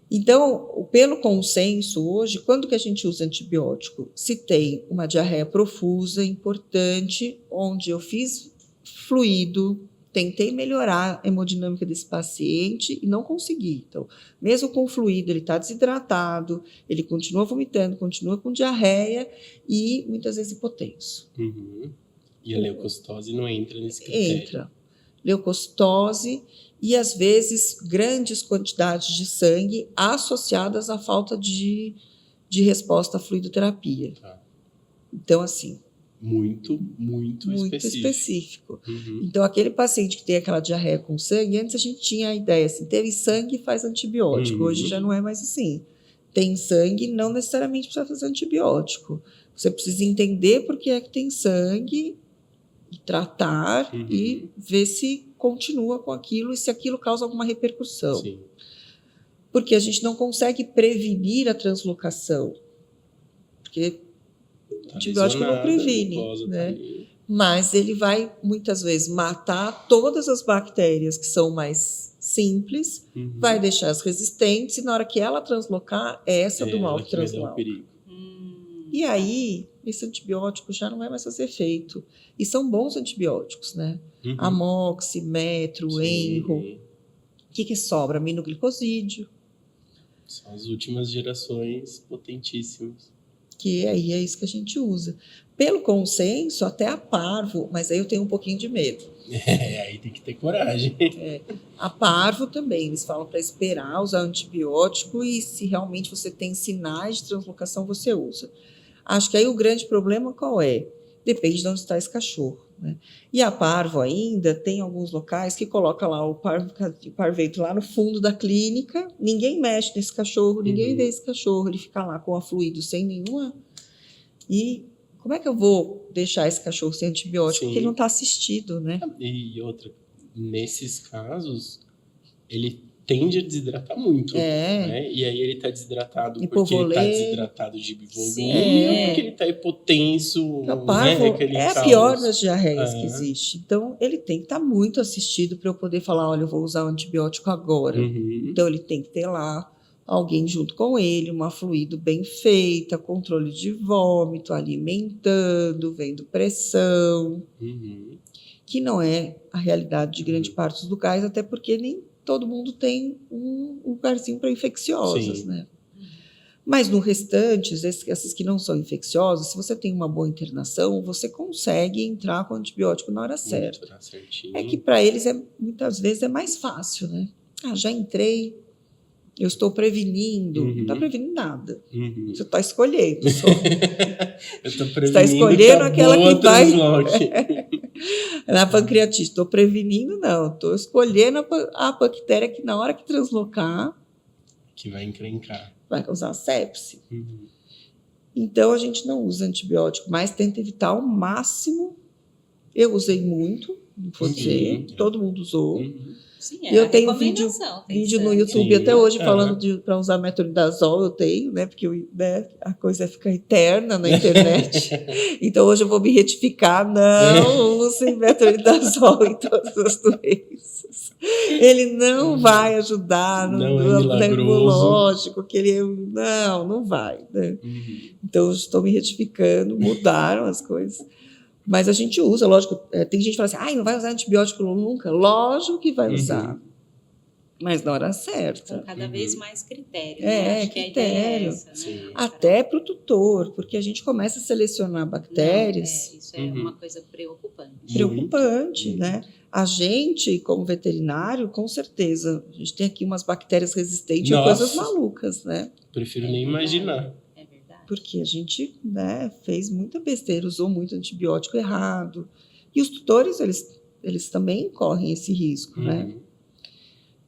Então, pelo consenso hoje, quando que a gente usa antibiótico? Se tem uma diarreia profusa, importante, onde eu fiz fluido, tentei melhorar a hemodinâmica desse paciente e não consegui. Então, mesmo com fluido, ele está desidratado, ele continua vomitando, continua com diarreia e muitas vezes hipotenso. E a leucocitose não entra nesse critério? Entra. Leucocitose e, às vezes, grandes quantidades de sangue associadas à falta de resposta à fluidoterapia. Então, assim... Muito específico. Então, aquele paciente que tem aquela diarreia com sangue, antes a gente tinha a ideia assim, teve sangue, faz antibiótico. Hoje já não é mais assim. Tem sangue, não necessariamente precisa fazer antibiótico. Você precisa entender por que é que tem sangue, tratar e ver se continua com aquilo e se aquilo causa alguma repercussão. Sim. Porque a gente não consegue prevenir a translocação. Porque o antibiótico não previne, né? Mas ele vai, muitas vezes, matar todas as bactérias que são mais simples, vai deixar as resistentes, e na hora que ela translocar, essa do mal que transloca. E aí, esse antibiótico já não vai mais fazer efeito. E são bons antibióticos, né? Amox, metro, enro. O que sobra? Aminoglicosídeo. São as últimas gerações potentíssimas. Que aí é isso que a gente usa. Pelo consenso, até a parvo, mas aí eu tenho um pouquinho de medo. Aí tem que ter coragem. A parvo também, eles falam para esperar usar antibiótico e se realmente você tem sinais de translocação, você usa. Acho que aí o grande problema qual é? Depende de onde está esse cachorro. Né? E a parvo ainda tem alguns locais que coloca lá o parveito lá no fundo da clínica, ninguém mexe nesse cachorro, ninguém vê esse cachorro, ele fica lá com afluído sem nenhuma... E como é que eu vou deixar esse cachorro sem antibiótico? Porque ele não está assistido, né? E outra, nesses casos, ele tende a desidratar muito. Né? E aí ele está desidratado porque ele está desidratado de bivolumia, ou porque ele está hipotenso. A parvo é a pior das diarreias que existe. Então, ele tem que estar muito assistido para eu poder falar, olha, eu vou usar o antibiótico agora. Então, ele tem que ter lá alguém junto com ele, uma fluido bem feita, controle de vômito, alimentando, vendo pressão, que não é a realidade de grande parte dos lugares, até porque nem todo mundo tem um lugarzinho para infecciosas, né? Mas no restante, essas que não são infecciosas, se você tem uma boa internação, você consegue entrar com antibiótico na hora certa. Tá certinho. É que para eles, muitas vezes, é mais fácil, né? Já entrei, eu estou prevenindo. Não está prevenindo nada. Você está escolhendo só. Eu estou prevenindo. Está escolhendo aquela que vai. Transloque. Na pancreatite, estou prevenindo, não. Estou escolhendo a bactéria que, na hora que translocar, que vai encrencar. Vai causar sepse. Então, a gente não usa antibiótico, mas tenta evitar ao máximo. Eu usei muito, não vou dizer, todo mundo usou. Sim, e eu tenho recomendação, vídeo no YouTube até hoje falando para usar metronidazol, eu tenho, né? Porque a coisa fica eterna na internet. Então, hoje eu vou me retificar, não usem metronidazol em todas as doenças. Ele não vai ajudar no neurológico, que ele não vai. Né? Então, eu estou me retificando, mudaram as coisas. Mas a gente usa, lógico, tem gente que fala assim, não vai usar antibiótico nunca. Lógico que vai usar, mas na hora certa. Com cada vez mais critério. Acho critério. Que é essa, né? Até para o tutor, porque a gente começa a selecionar bactérias. Isso é uma coisa preocupante. Preocupante, né? A gente, como veterinário, com certeza, a gente tem aqui umas bactérias resistentes a coisas malucas, né? Prefiro nem imaginar. Porque a gente, né, fez muita besteira, usou muito antibiótico errado. E os tutores, eles também correm esse risco, né?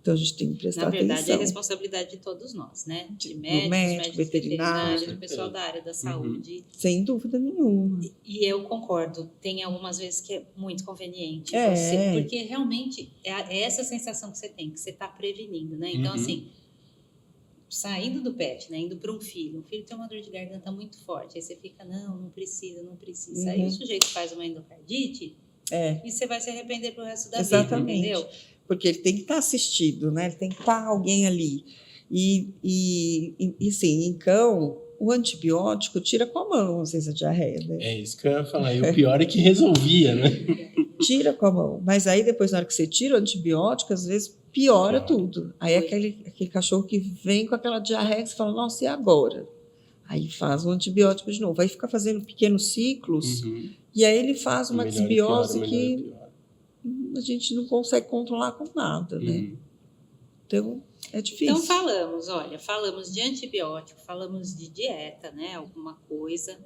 Então, a gente tem que prestar atenção. Na verdade, é responsabilidade de todos nós, né? De médicos veterinários, do pessoal da área da saúde. Sem dúvida nenhuma. E eu concordo. Tem algumas vezes que é muito conveniente. Porque realmente é essa sensação que você tem, que você está prevenindo, né? Então, assim... Saindo do pet, né, indo para um filho tem uma dor de garganta muito forte, aí você fica, não precisa. Aí o sujeito faz uma endocardite e você vai se arrepender pro resto da vida, entendeu? Porque ele tem que estar assistido, né, ele tem que estar alguém ali. E sim, em cão, o antibiótico tira com a mão, às vezes, a diarreia, né? É isso que eu ia falar, e o pior é que resolvia, né? Tira com a mão, mas aí depois, na hora que você tira o antibiótico, às vezes piora tudo. Aí é aquele cachorro que vem com aquela diarreia que você fala, nossa, e agora? Aí faz um antibiótico de novo. Aí fica fazendo pequenos ciclos e aí ele faz uma desbiose que a gente não consegue controlar com nada, né? Então, é difícil. Então, falamos de antibiótico, falamos de dieta, né? Alguma coisa.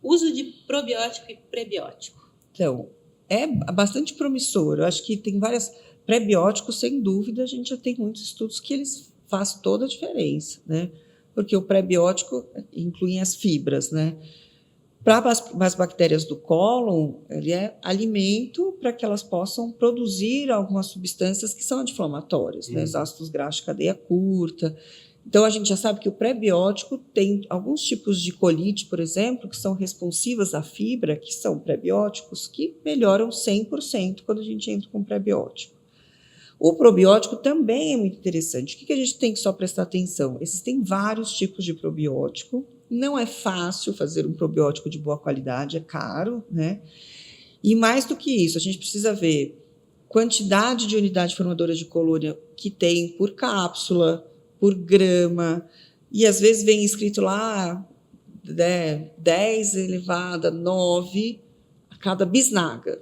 Uso de probiótico e prebiótico. Então, é bastante promissor. Eu acho que tem várias... Pré-bióticos, sem dúvida, a gente já tem muitos estudos que eles fazem toda a diferença, né? Porque o pré-biótico inclui as fibras, né? Para as bactérias do cólon, ele é alimento para que elas possam produzir algumas substâncias que são anti-inflamatórias, né? Os ácidos graxos de cadeia curta. Então, a gente já sabe que o pré-biótico tem alguns tipos de colite, por exemplo, que são responsivas à fibra, que são pré-bióticos, que melhoram 100% quando a gente entra com pré-biótico. O probiótico também é muito interessante. O que a gente tem que só prestar atenção? Existem vários tipos de probiótico. Não é fácil fazer um probiótico de boa qualidade, é caro, né? E mais do que isso, a gente precisa ver quantidade de unidade formadora de colônia que tem por cápsula, por grama, e às vezes vem escrito lá 10 elevado a 9 a cada bisnaga.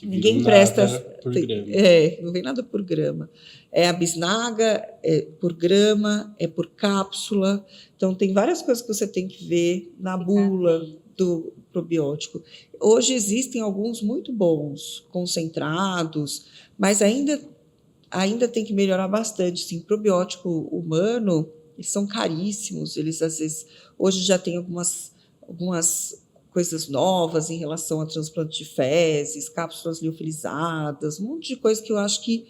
Ninguém presta por grama. Não vem nada por grama. É a bisnaga, é por grama, é por cápsula. Então, tem várias coisas que você tem que ver na bula do probiótico. Hoje existem alguns muito bons, concentrados, mas ainda tem que melhorar bastante. Sim, probiótico humano, eles são caríssimos. Eles, às vezes, hoje já tem algumas coisas novas em relação a transplante de fezes, cápsulas liofilizadas, um monte de coisa que eu acho que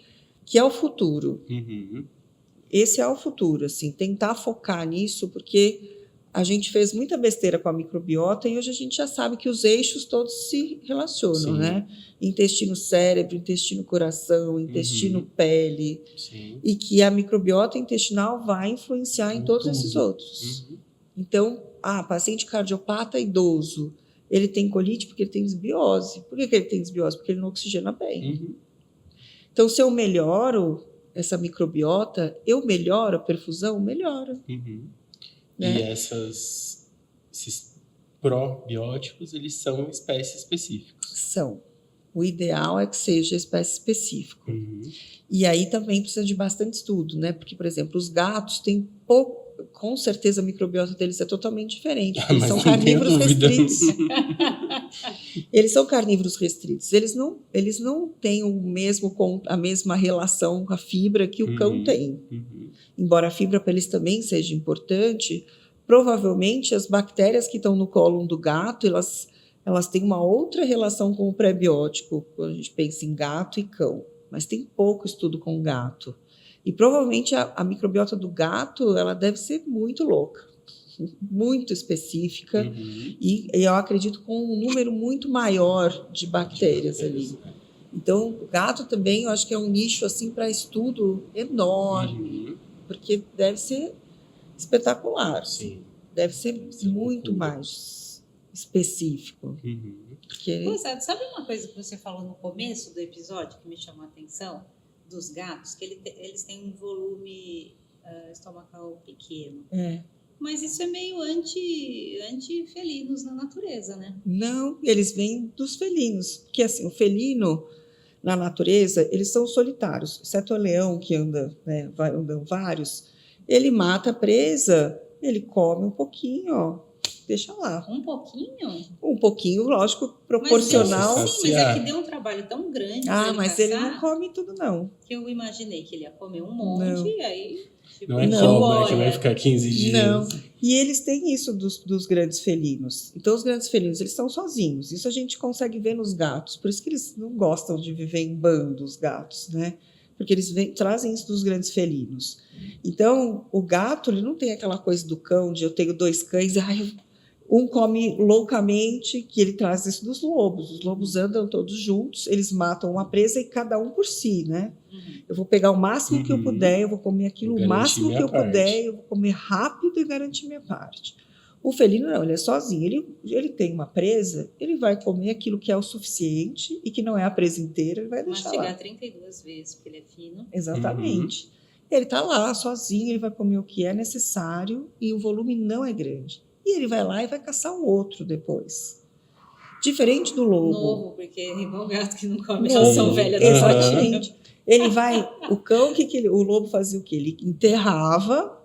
é o futuro. Esse é o futuro, assim, tentar focar nisso, porque a gente fez muita besteira com a microbiota e hoje a gente já sabe que os eixos todos se relacionam, né? Intestino-cérebro, intestino-coração, intestino-pele, e que a microbiota intestinal vai influenciar em todos esses outros. Então, paciente cardiopata idoso, ele tem colite porque ele tem desbiose. Por que ele tem desbiose? Porque ele não oxigena bem. Então, se eu melhoro essa microbiota, eu melhoro a perfusão? Melhora. né? E esses probióticos, eles são espécies específicas. São. O ideal é que seja espécie específica. Uhum. E aí também precisa de bastante estudo, né? Porque, por exemplo, os gatos têm pouco, com certeza a microbiota deles é totalmente diferente. Eles Mas são não tenho carnívoros dúvida. restritos. Eles são carnívoros restritos. Eles não têm a mesma relação com a fibra que o cão tem. Uhum. Embora a fibra para eles também seja importante, provavelmente as bactérias que estão no cólon do gato, elas têm uma outra relação com o prebiótico, quando a gente pensa em gato e cão. Mas tem pouco estudo com gato. E provavelmente a microbiota do gato, ela deve ser muito louca, muito específica. Uhum. E eu acredito com um número muito maior de bactérias ali. Então, o gato também, eu acho que é um nicho assim para estudo enorme, Uhum. porque deve ser espetacular. Sim. Deve ser ser muito loucura. mais específico. Uhum. Porque Pois é, sabe uma coisa que você falou no começo do episódio que me chamou a atenção? Dos gatos, que eles têm um volume estomacal pequeno. Mas isso é meio anti-felinos na natureza, né? não, eles vêm dos felinos. Porque assim, o felino na natureza, eles são solitários, exceto o leão que anda, né, andam vários. Ele mata a presa, ele come um pouquinho, ó, deixa lá. Um pouquinho? Lógico, proporcional. Mas Sim, mas é que deu um trabalho tão grande pra ele Mas caçar, ele não come tudo, não. que eu imaginei que ele ia comer um monte, Não. e aí... Tipo, Não é Não. cobra que vai ficar 15 dias. Não. E eles têm isso dos grandes felinos. Então, os grandes felinos, eles são sozinhos. Isso a gente consegue ver nos gatos. Por isso que eles não gostam de viver em bando, os gatos, né? Porque eles trazem isso dos grandes felinos. Então, o gato, ele não tem aquela coisa do cão, de eu tenho 2 cães, um come loucamente, que ele traz isso dos lobos. Os lobos andam todos juntos, eles matam uma presa e cada um por si, né? Eu vou pegar o máximo que eu puder, eu vou comer aquilo Vou o garantir máximo que minha eu parte. puder, eu vou comer rápido e garantir minha parte. O felino não, ele é sozinho. Ele tem uma presa, ele vai comer aquilo que é o suficiente e que não é a presa inteira, ele vai deixar lá. Mastigar 32 vezes, porque ele é fino. Exatamente. Ele está lá sozinho, ele vai comer o que é necessário e o volume não é grande. E ele vai lá e vai caçar um outro depois. Diferente do lobo. Novo, porque é igual gato que não come Novo, ração velha. exatamente. Ele vai. O lobo fazia o quê? Ele enterrava,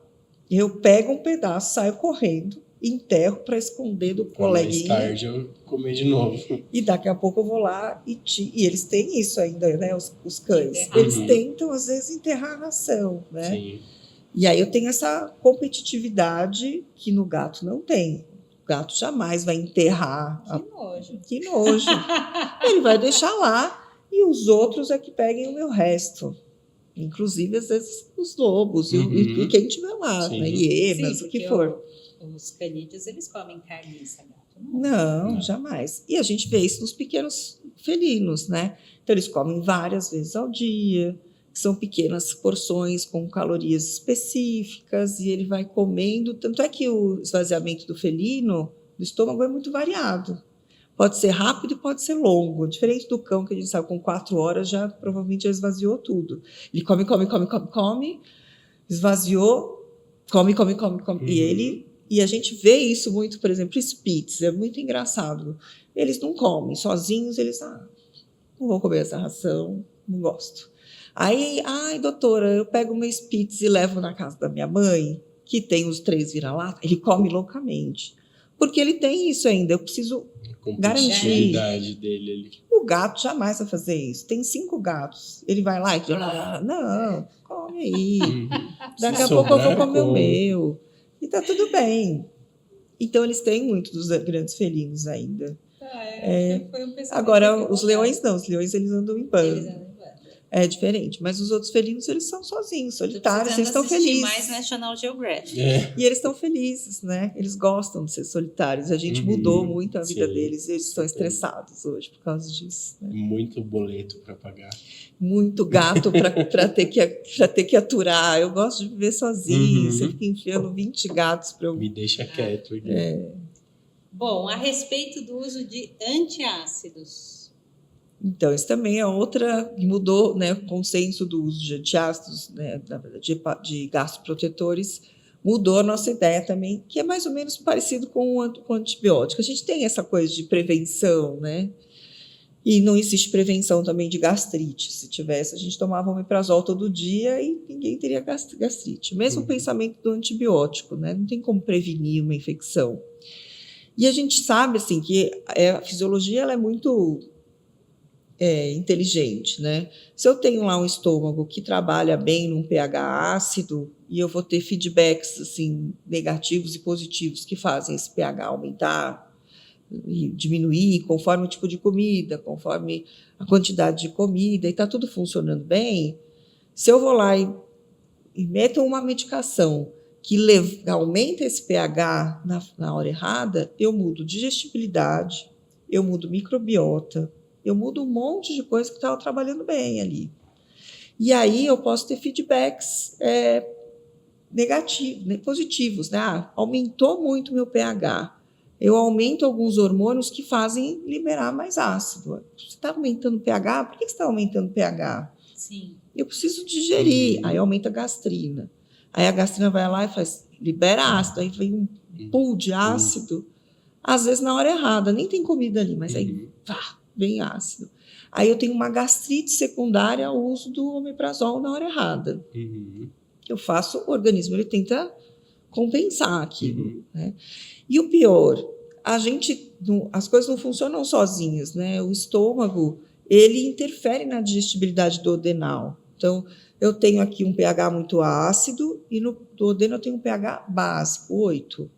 eu pego um pedaço, saio correndo, enterro para esconder do Pra mais coleguinha. tarde eu comer de novo. E daqui a pouco eu vou lá e eles têm isso ainda, né? Os cães. Enterrar. Eles Uhum. tentam, às vezes, enterrar a ração, né? Sim. E aí eu tenho essa competitividade que no gato não tem. O gato jamais vai enterrar. Que nojo. Que nojo. Ele vai deixar lá e os outros é que peguem o meu resto. Inclusive, às vezes, os lobos e quem tiver lá, Sim. né? Hienas, Sim, o que porque for. Os canídeos, eles comem carniça, gato. Não, jamais. E a gente vê isso nos pequenos felinos, né? Então, eles comem várias vezes ao dia, são pequenas porções com calorias específicas, e ele vai comendo. Tanto é que o esvaziamento do felino, do estômago, é muito variado. Pode ser rápido e pode ser longo. Diferente do cão, que a gente sabe, com 4 horas já provavelmente já esvaziou tudo. Ele come, esvaziou, come. E a gente vê isso muito, por exemplo, Spitz, é muito engraçado. Eles não comem sozinhos, não vou comer essa ração, não gosto. Aí, doutora, eu pego o meu Spitz e levo na casa da minha mãe, que tem os 3 vira-lata, ele come loucamente. Porque ele tem isso ainda, eu preciso competitividade dele ali. O gato jamais vai fazer isso. Tem 5 gatos. Ele vai lá e não, come aí. Daqui a pouco eu vou comer o meu. E tá tudo bem. Então, eles têm muito dos grandes felinos ainda. Foi um pensamento Agora, os leões não. Os leões, eles andam em bando. Eles andam em bando. É diferente. Mas os outros felinos, eles são sozinhos, solitários. Eles estão felizes. Mais National Geographic. E eles estão felizes, né? Eles gostam de ser solitários. A gente mudou muito a vida deles. Eles estão estressados hoje por causa disso. Né? Muito boleto para pagar. Muito gato para ter que aturar. Eu gosto de viver sozinho. Você fica enfiando 20 gatos para eu... Me deixa quieto. Bom, a respeito do uso de antiácidos. Então, isso também é outra que mudou, né, o consenso do uso de antiácidos, né, na verdade, de gastroprotetores, mudou a nossa ideia também, que é mais ou menos parecido com o antibiótico. A gente tem essa coisa de prevenção, né? E não existe prevenção também de gastrite. Se tivesse, a gente tomava omeprazol todo dia e ninguém teria gastrite. Mesmo o pensamento do antibiótico, né? Não tem como prevenir uma infecção. E a gente sabe assim, que a fisiologia ela é muito inteligente, né? Se eu tenho lá um estômago que trabalha bem num pH ácido e eu vou ter feedbacks assim, negativos e positivos que fazem esse pH aumentar e diminuir conforme o tipo de comida, conforme a quantidade de comida, e está tudo funcionando bem, se eu vou lá e meto uma medicação que aumenta esse pH na hora errada, eu mudo digestibilidade, eu mudo microbiota, eu mudo um monte de coisa que estava trabalhando bem ali. E aí eu posso ter feedbacks negativos, positivos, né? Aumentou muito meu pH. Eu aumento alguns hormônios que fazem liberar mais ácido. Você está aumentando o pH? Por que você está aumentando o pH? Sim. Eu preciso digerir. Aí aumenta a gastrina. Aí a gastrina vai lá e libera ácido. Aí vem um pool de ácido. Às vezes na hora errada. Nem tem comida ali, mas aí vem ácido. Aí eu tenho uma gastrite secundária ao uso do omeprazol na hora errada. Eu faço, o organismo ele tenta compensar aquilo, né? E o pior, as coisas não funcionam sozinhas, né? O estômago, ele interfere na digestibilidade duodenal. Então, eu tenho aqui um pH muito ácido e no duodeno eu tenho um pH básico, 8,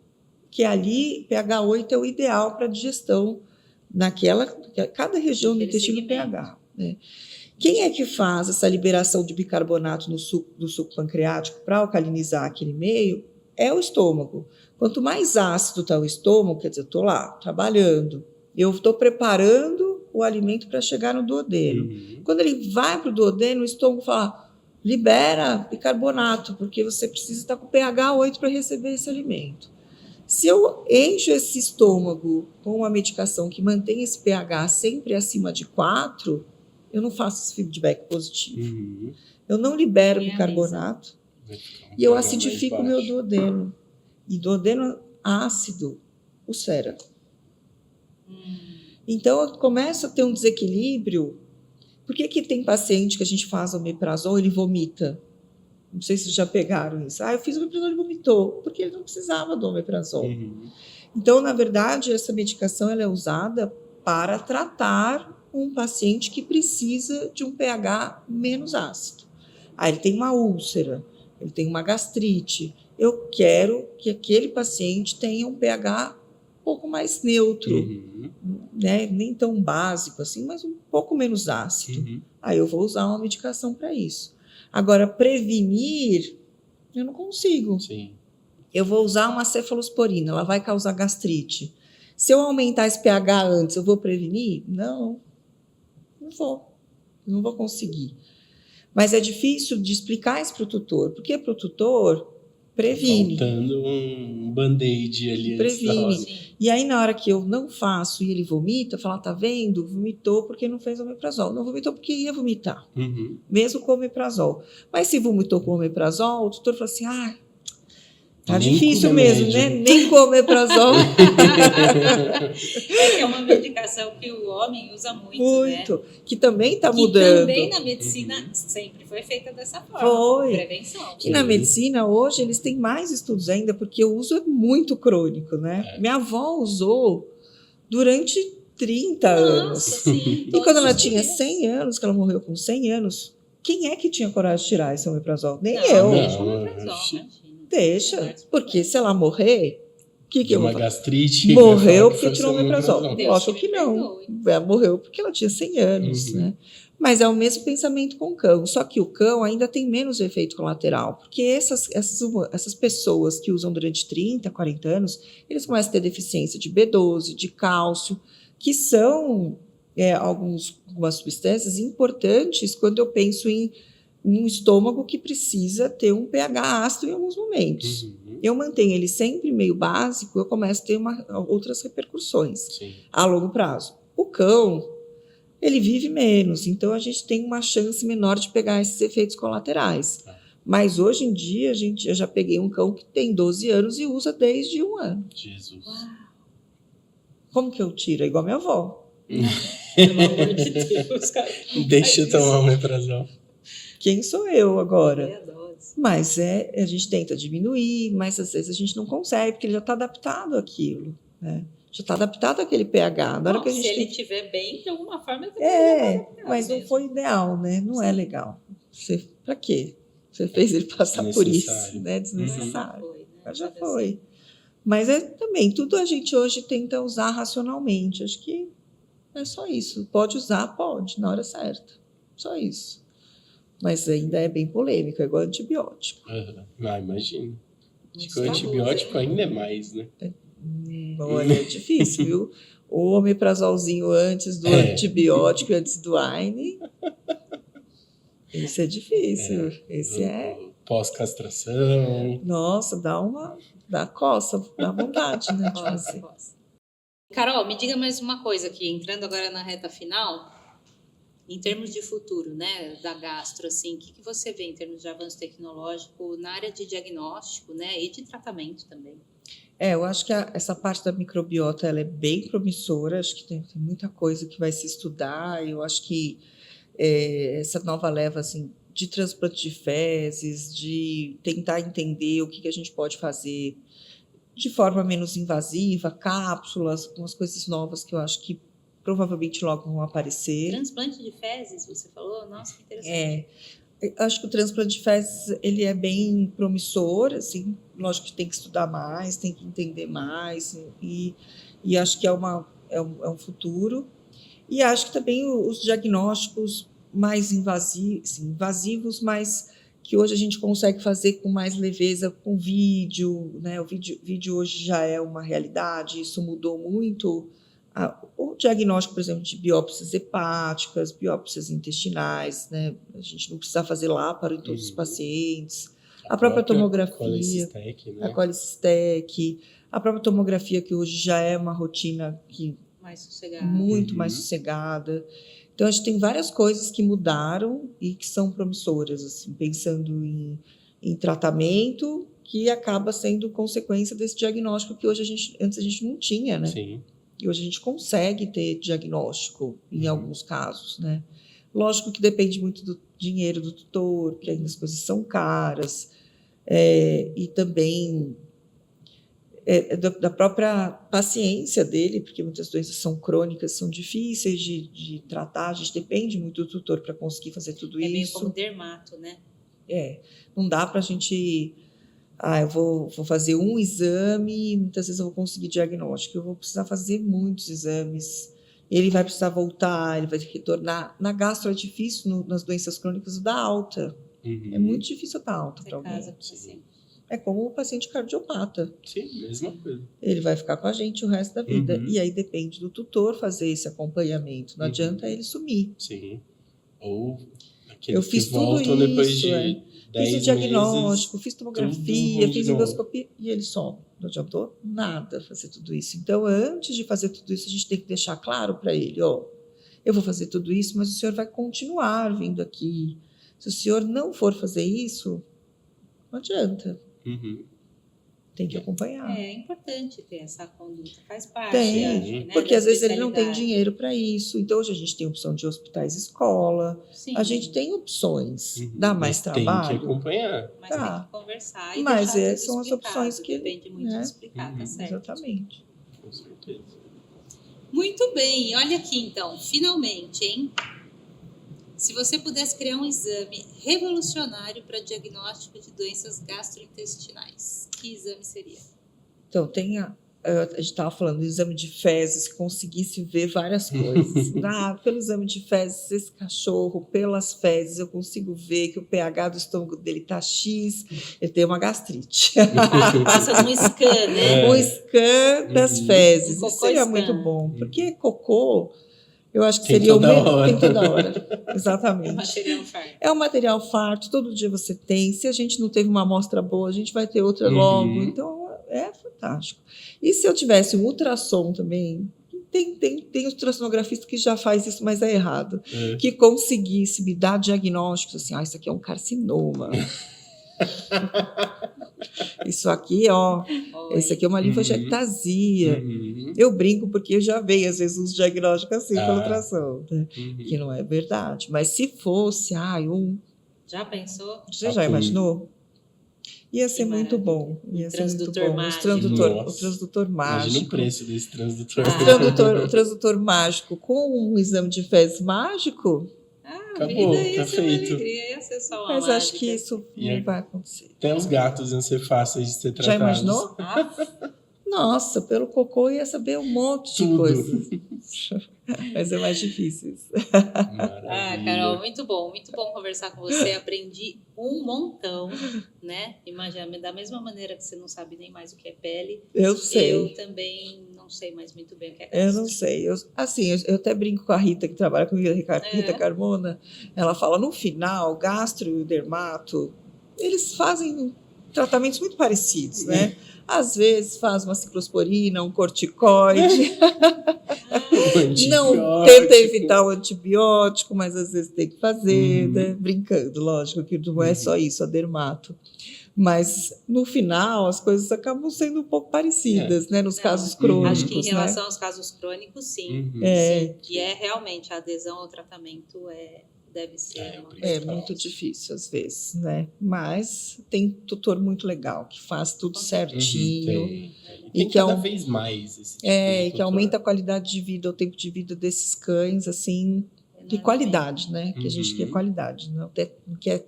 que ali, pH 8 é o ideal para a digestão cada região do intestino pH, né? Quem é que faz essa liberação de bicarbonato do suco pancreático para alcalinizar aquele meio? É o estômago. Quanto mais ácido está o estômago, quer dizer, eu estou lá trabalhando, eu estou preparando o alimento para chegar no duodeno. Quando ele vai para o duodeno, o estômago fala, libera bicarbonato, porque você precisa estar com pH 8 para receber esse alimento. Se eu encho esse estômago com uma medicação que mantém esse pH sempre acima de 4, eu não faço esse feedback positivo. Eu não libero bicarbonato e eu acidifico o meu duodeno. E duodeno ácido ulcera. Então, eu começo a ter um desequilíbrio. Por que tem paciente que a gente faz omeprazol, ele vomita? Não sei se vocês já pegaram isso. Eu fiz omeprazol, ele vomitou, porque ele não precisava do omeprazol. Então, na verdade, essa medicação ela é usada para tratar um paciente que precisa de um pH menos ácido. Ele tem uma úlcera, ele tem uma gastrite. Eu quero que aquele paciente tenha um pH um pouco mais neutro, né? Nem tão básico assim, mas um pouco menos ácido. Aí eu vou usar uma medicação para isso. Agora, prevenir, eu não consigo. Eu vou usar uma cefalosporina, ela vai causar gastrite. Se eu aumentar esse pH antes, eu vou prevenir? Não vou conseguir. Mas é difícil de explicar isso para o tutor, porque para o tutor previne. Faltando um band-aid ali. Previne. E aí, na hora que eu não faço e ele vomita, fala, tá vendo? Vomitou porque não fez omeprazol. Não vomitou porque ia vomitar, mesmo com omeprazol. Mas se vomitou com omeprazol, o tutor fala assim, tá difícil mesmo, né? Nem com omeprazol. É uma medicação que o homem usa muito, né? Que também está mudando. Que também na medicina sempre foi feita dessa forma. Prevenção. E na medicina, hoje, eles têm mais estudos ainda, porque o uso é muito crônico, né? Minha avó usou durante 30 anos. Sim, e quando ela tinha 100 anos, que ela morreu com 100 anos, quem é que tinha coragem de tirar esse omeprazol? Nem eu. Deixa o omeprazol, Deixa, porque se ela morrer, o que eu vou fazer? Gastrite. Morreu porque tirou o omeprazol. Lógico que não. Ela morreu porque ela tinha 100 anos, né? Mas é o mesmo pensamento com o cão. Só que o cão ainda tem menos efeito colateral, porque essas pessoas que usam durante 30, 40 anos, eles começam a ter deficiência de B12, de cálcio, que são algumas substâncias importantes quando eu penso em um estômago que precisa ter um pH ácido em alguns momentos. Eu mantenho ele sempre meio básico, eu começo a ter outras repercussões a longo prazo. O cão, ele vive menos, então a gente tem uma chance menor de pegar esses efeitos colaterais. Mas hoje em dia, eu já peguei um cão que tem 12 anos e usa desde 1 ano. Jesus. Como que eu tiro? É igual minha avó. Pelo amor de Deus, cara. Deixa eu tomar uma omeprazol. Quem sou eu agora? É a dose. Mas a gente tenta diminuir, mas às vezes a gente não consegue, porque ele já está adaptado àquilo, né? Já está adaptado àquele pH. Na hora que a gente se ele estiver bem, de alguma forma, ele vai mas não foi ideal, né? Não é legal. Para quê? Você fez ele passar por isso, né? Desnecessário. Foi, né? Mas já foi. Mas também, tudo a gente hoje tenta usar racionalmente. Acho que é só isso. Pode usar? Pode, na hora certa. Só isso. Mas ainda é bem polêmico, é igual antibiótico. Ah, imagino. Acho que o Muito antibiótico famoso, ainda é mais, né? Olha, é difícil, viu? O omeprazolzinho antes do antibiótico, antes do AINE. Esse é difícil. Esse é... Pós-castração. Nossa, dá coça, dá vontade, né, de fazer. Carol, me diga mais uma coisa aqui, entrando agora na reta final, em termos de futuro, né, da gastro, assim, o que você vê em termos de avanço tecnológico na área de diagnóstico, né, e de tratamento também? Eu acho que essa parte da microbiota ela é bem promissora, acho que tem muita coisa que vai se estudar, eu acho que essa nova leva, assim, de transplante de fezes, de tentar entender o que a gente pode fazer de forma menos invasiva, cápsulas, umas coisas novas que eu acho que provavelmente logo vão aparecer. Transplante de fezes, você falou? Nossa, que interessante. Acho que o transplante de fezes ele é bem promissor, assim, lógico que tem que estudar mais, tem que entender mais, e acho que é um futuro. E acho que também os diagnósticos mais invasivos, mas que hoje a gente consegue fazer com mais leveza com vídeo, né? O vídeo hoje já é uma realidade, isso mudou muito. O diagnóstico, por exemplo, de biópsias hepáticas, biópsias intestinais, né? A gente não precisa fazer láparo em todos os pacientes. A própria tomografia, a colicistec, a própria tomografia, que hoje já é uma rotina que muito mais sossegada. Então, a gente tem várias coisas que mudaram e que são promissoras, assim, pensando em tratamento, que acaba sendo consequência desse diagnóstico que hoje antes a gente não tinha, né? Sim. E hoje a gente consegue ter diagnóstico em alguns casos, né? Lógico que depende muito do dinheiro do tutor, porque ainda as coisas são caras, e também da própria paciência dele, porque muitas doenças são crônicas, são difíceis de tratar, a gente depende muito do tutor para conseguir fazer tudo isso. É meio como dermato, né? Não dá para a gente... eu vou fazer um exame e muitas vezes eu vou conseguir diagnóstico. Eu vou precisar fazer muitos exames. Ele vai precisar voltar, ele vai retornar. Na gastro é difícil, nas doenças crônicas, dar alta. É muito difícil dar alta para alguém. É como o paciente cardiopata. Sim, mesma coisa. Ele vai ficar com a gente o resto da vida. E aí depende do tutor fazer esse acompanhamento. Não adianta ele sumir. Sim. Ou eu fiz tudo isso. Depois de fiz o diagnóstico, fiz tomografia, fiz endoscopia e ele some. Não adiantou nada fazer tudo isso. Então, antes de fazer tudo isso, a gente tem que deixar claro para ele, eu vou fazer tudo isso, mas o senhor vai continuar vindo aqui. Se o senhor não for fazer isso, não adianta. Tem que acompanhar. É importante ter essa conduta, faz parte. Tem, porque às vezes ele não tem dinheiro para isso. Então, hoje a gente tem opção de hospitais escola, a gente tem opções. Dá mais trabalho. Tem que acompanhar. Mas tem que conversar e mas deixar são as opções que... Depende muito de explicar, tá certo? Exatamente. Com certeza. Muito bem, olha aqui então, finalmente, hein? Se você pudesse criar um exame revolucionário para diagnóstico de doenças gastrointestinais, que exame seria? Então, a gente estava falando do exame de fezes, que conseguisse ver várias coisas. Pelo exame de fezes, esse cachorro, pelas fezes, eu consigo ver que o pH do estômago dele está X, ele tem uma gastrite. Passa no scan, né? O scan das fezes. Isso seria muito bom, porque cocô... Eu acho que seria o mesmo. Tem toda hora. Exatamente. É um material farto, todo dia você tem. Se a gente não teve uma amostra boa, a gente vai ter outra logo. Então, é fantástico. E se eu tivesse um ultrassom também, tem ultrassonografista que já faz isso, mas é errado. Que conseguisse me dar diagnósticos assim, isso aqui é um carcinoma. Isso aqui, ó, Oi. esse aqui é uma linfangectasia. Uhum. Eu brinco porque eu já vejo, às vezes, uns diagnósticos assim pela Ah. ultrassom, né? Uhum. Que não é verdade. Mas se fosse, Já pensou? você já imaginou? Ia ser muito maravilha. bom. Ia ser muito Transdutor bom. mágico. Nossa. O transdutor Imagina o mágico. preço desse transdutor. O transdutor mágico com um exame de fezes mágico, Acabou, Vida ia tá ser uma feito. alegria, ia ser só uma mas mágica. acho que isso E é- não vai acontecer. Até os gatos iam ser fáceis de ser tratados. Já imaginou? Ah, Nossa, pelo cocô ia saber um monte de Tudo. coisas. Mas é mais difícil isso. Maravilha. Carol, muito bom conversar com você. Aprendi um montão, né? Imagina, da mesma maneira que você não sabe nem mais o que é pele, Eu sei. eu também não sei mais muito bem o que é Eu gastro. não sei. Eu até brinco com a Rita, que trabalha comigo, a Rita Carmona. Ela fala, no final, o gastro e o dermato, eles fazem tratamentos muito parecidos, né? Às vezes faz uma ciclosporina, um corticoide. Não tenta evitar o antibiótico, mas às vezes tem que fazer, né? Brincando, lógico, que não é só isso, a dermato. Mas, no final, as coisas acabam sendo um pouco parecidas, né? Nos casos crônicos, Acho que em né? relação aos casos crônicos, sim. Uhum. Sim. E é realmente, a adesão ao tratamento deve ser uma É coisa muito difícil às vezes, né? Mas tem tutor muito legal, que faz tudo certinho. Uhum, tem que cada vez mais esse tipo de que tutor. aumenta a qualidade de vida, o tempo de vida desses cães, assim, de qualidade, né? Que a gente quer qualidade, não quer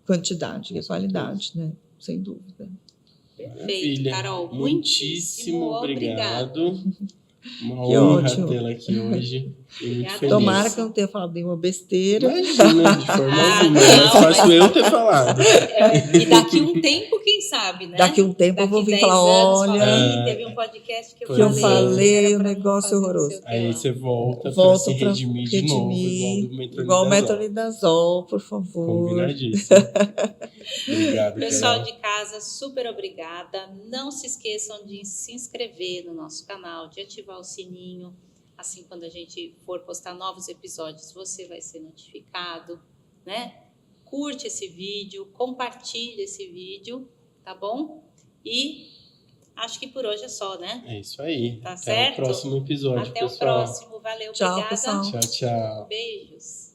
quantidade, quer qualidade, né? Sem dúvida. Perfeito, Maravilha. Carol. Muitíssimo obrigado. Uma Que honra ótimo. tê-la aqui hoje. Fiquei muito Obrigada. feliz. Tomara que eu não tenha falado nenhuma besteira. Imagina, de forma alguma. É não, mais fácil eu ter falado. E daqui um tempo, quem sabe, né? Daqui um tempo eu vou vir 10 falar, anos, olha, fala, teve um podcast que eu Pois é. falei. o negócio horroroso. Aí você volta Volto pra se pra redimir de novo, igual o metronidazol. metronidazol, por favor. Combinadíssimo. Obrigado, Pessoal Carol. de casa, super obrigada. Não se esqueçam de se inscrever no nosso canal, de ativar o sininho. Assim, quando a gente for postar novos episódios, você vai ser notificado, né? Curte esse vídeo, compartilhe esse vídeo, tá bom? E acho que por hoje é só, né? É isso aí. Tá Até certo? o próximo episódio, Até pessoal. o próximo. Valeu, Tchau, obrigada. pessoal. Tchau, tchau. Beijos.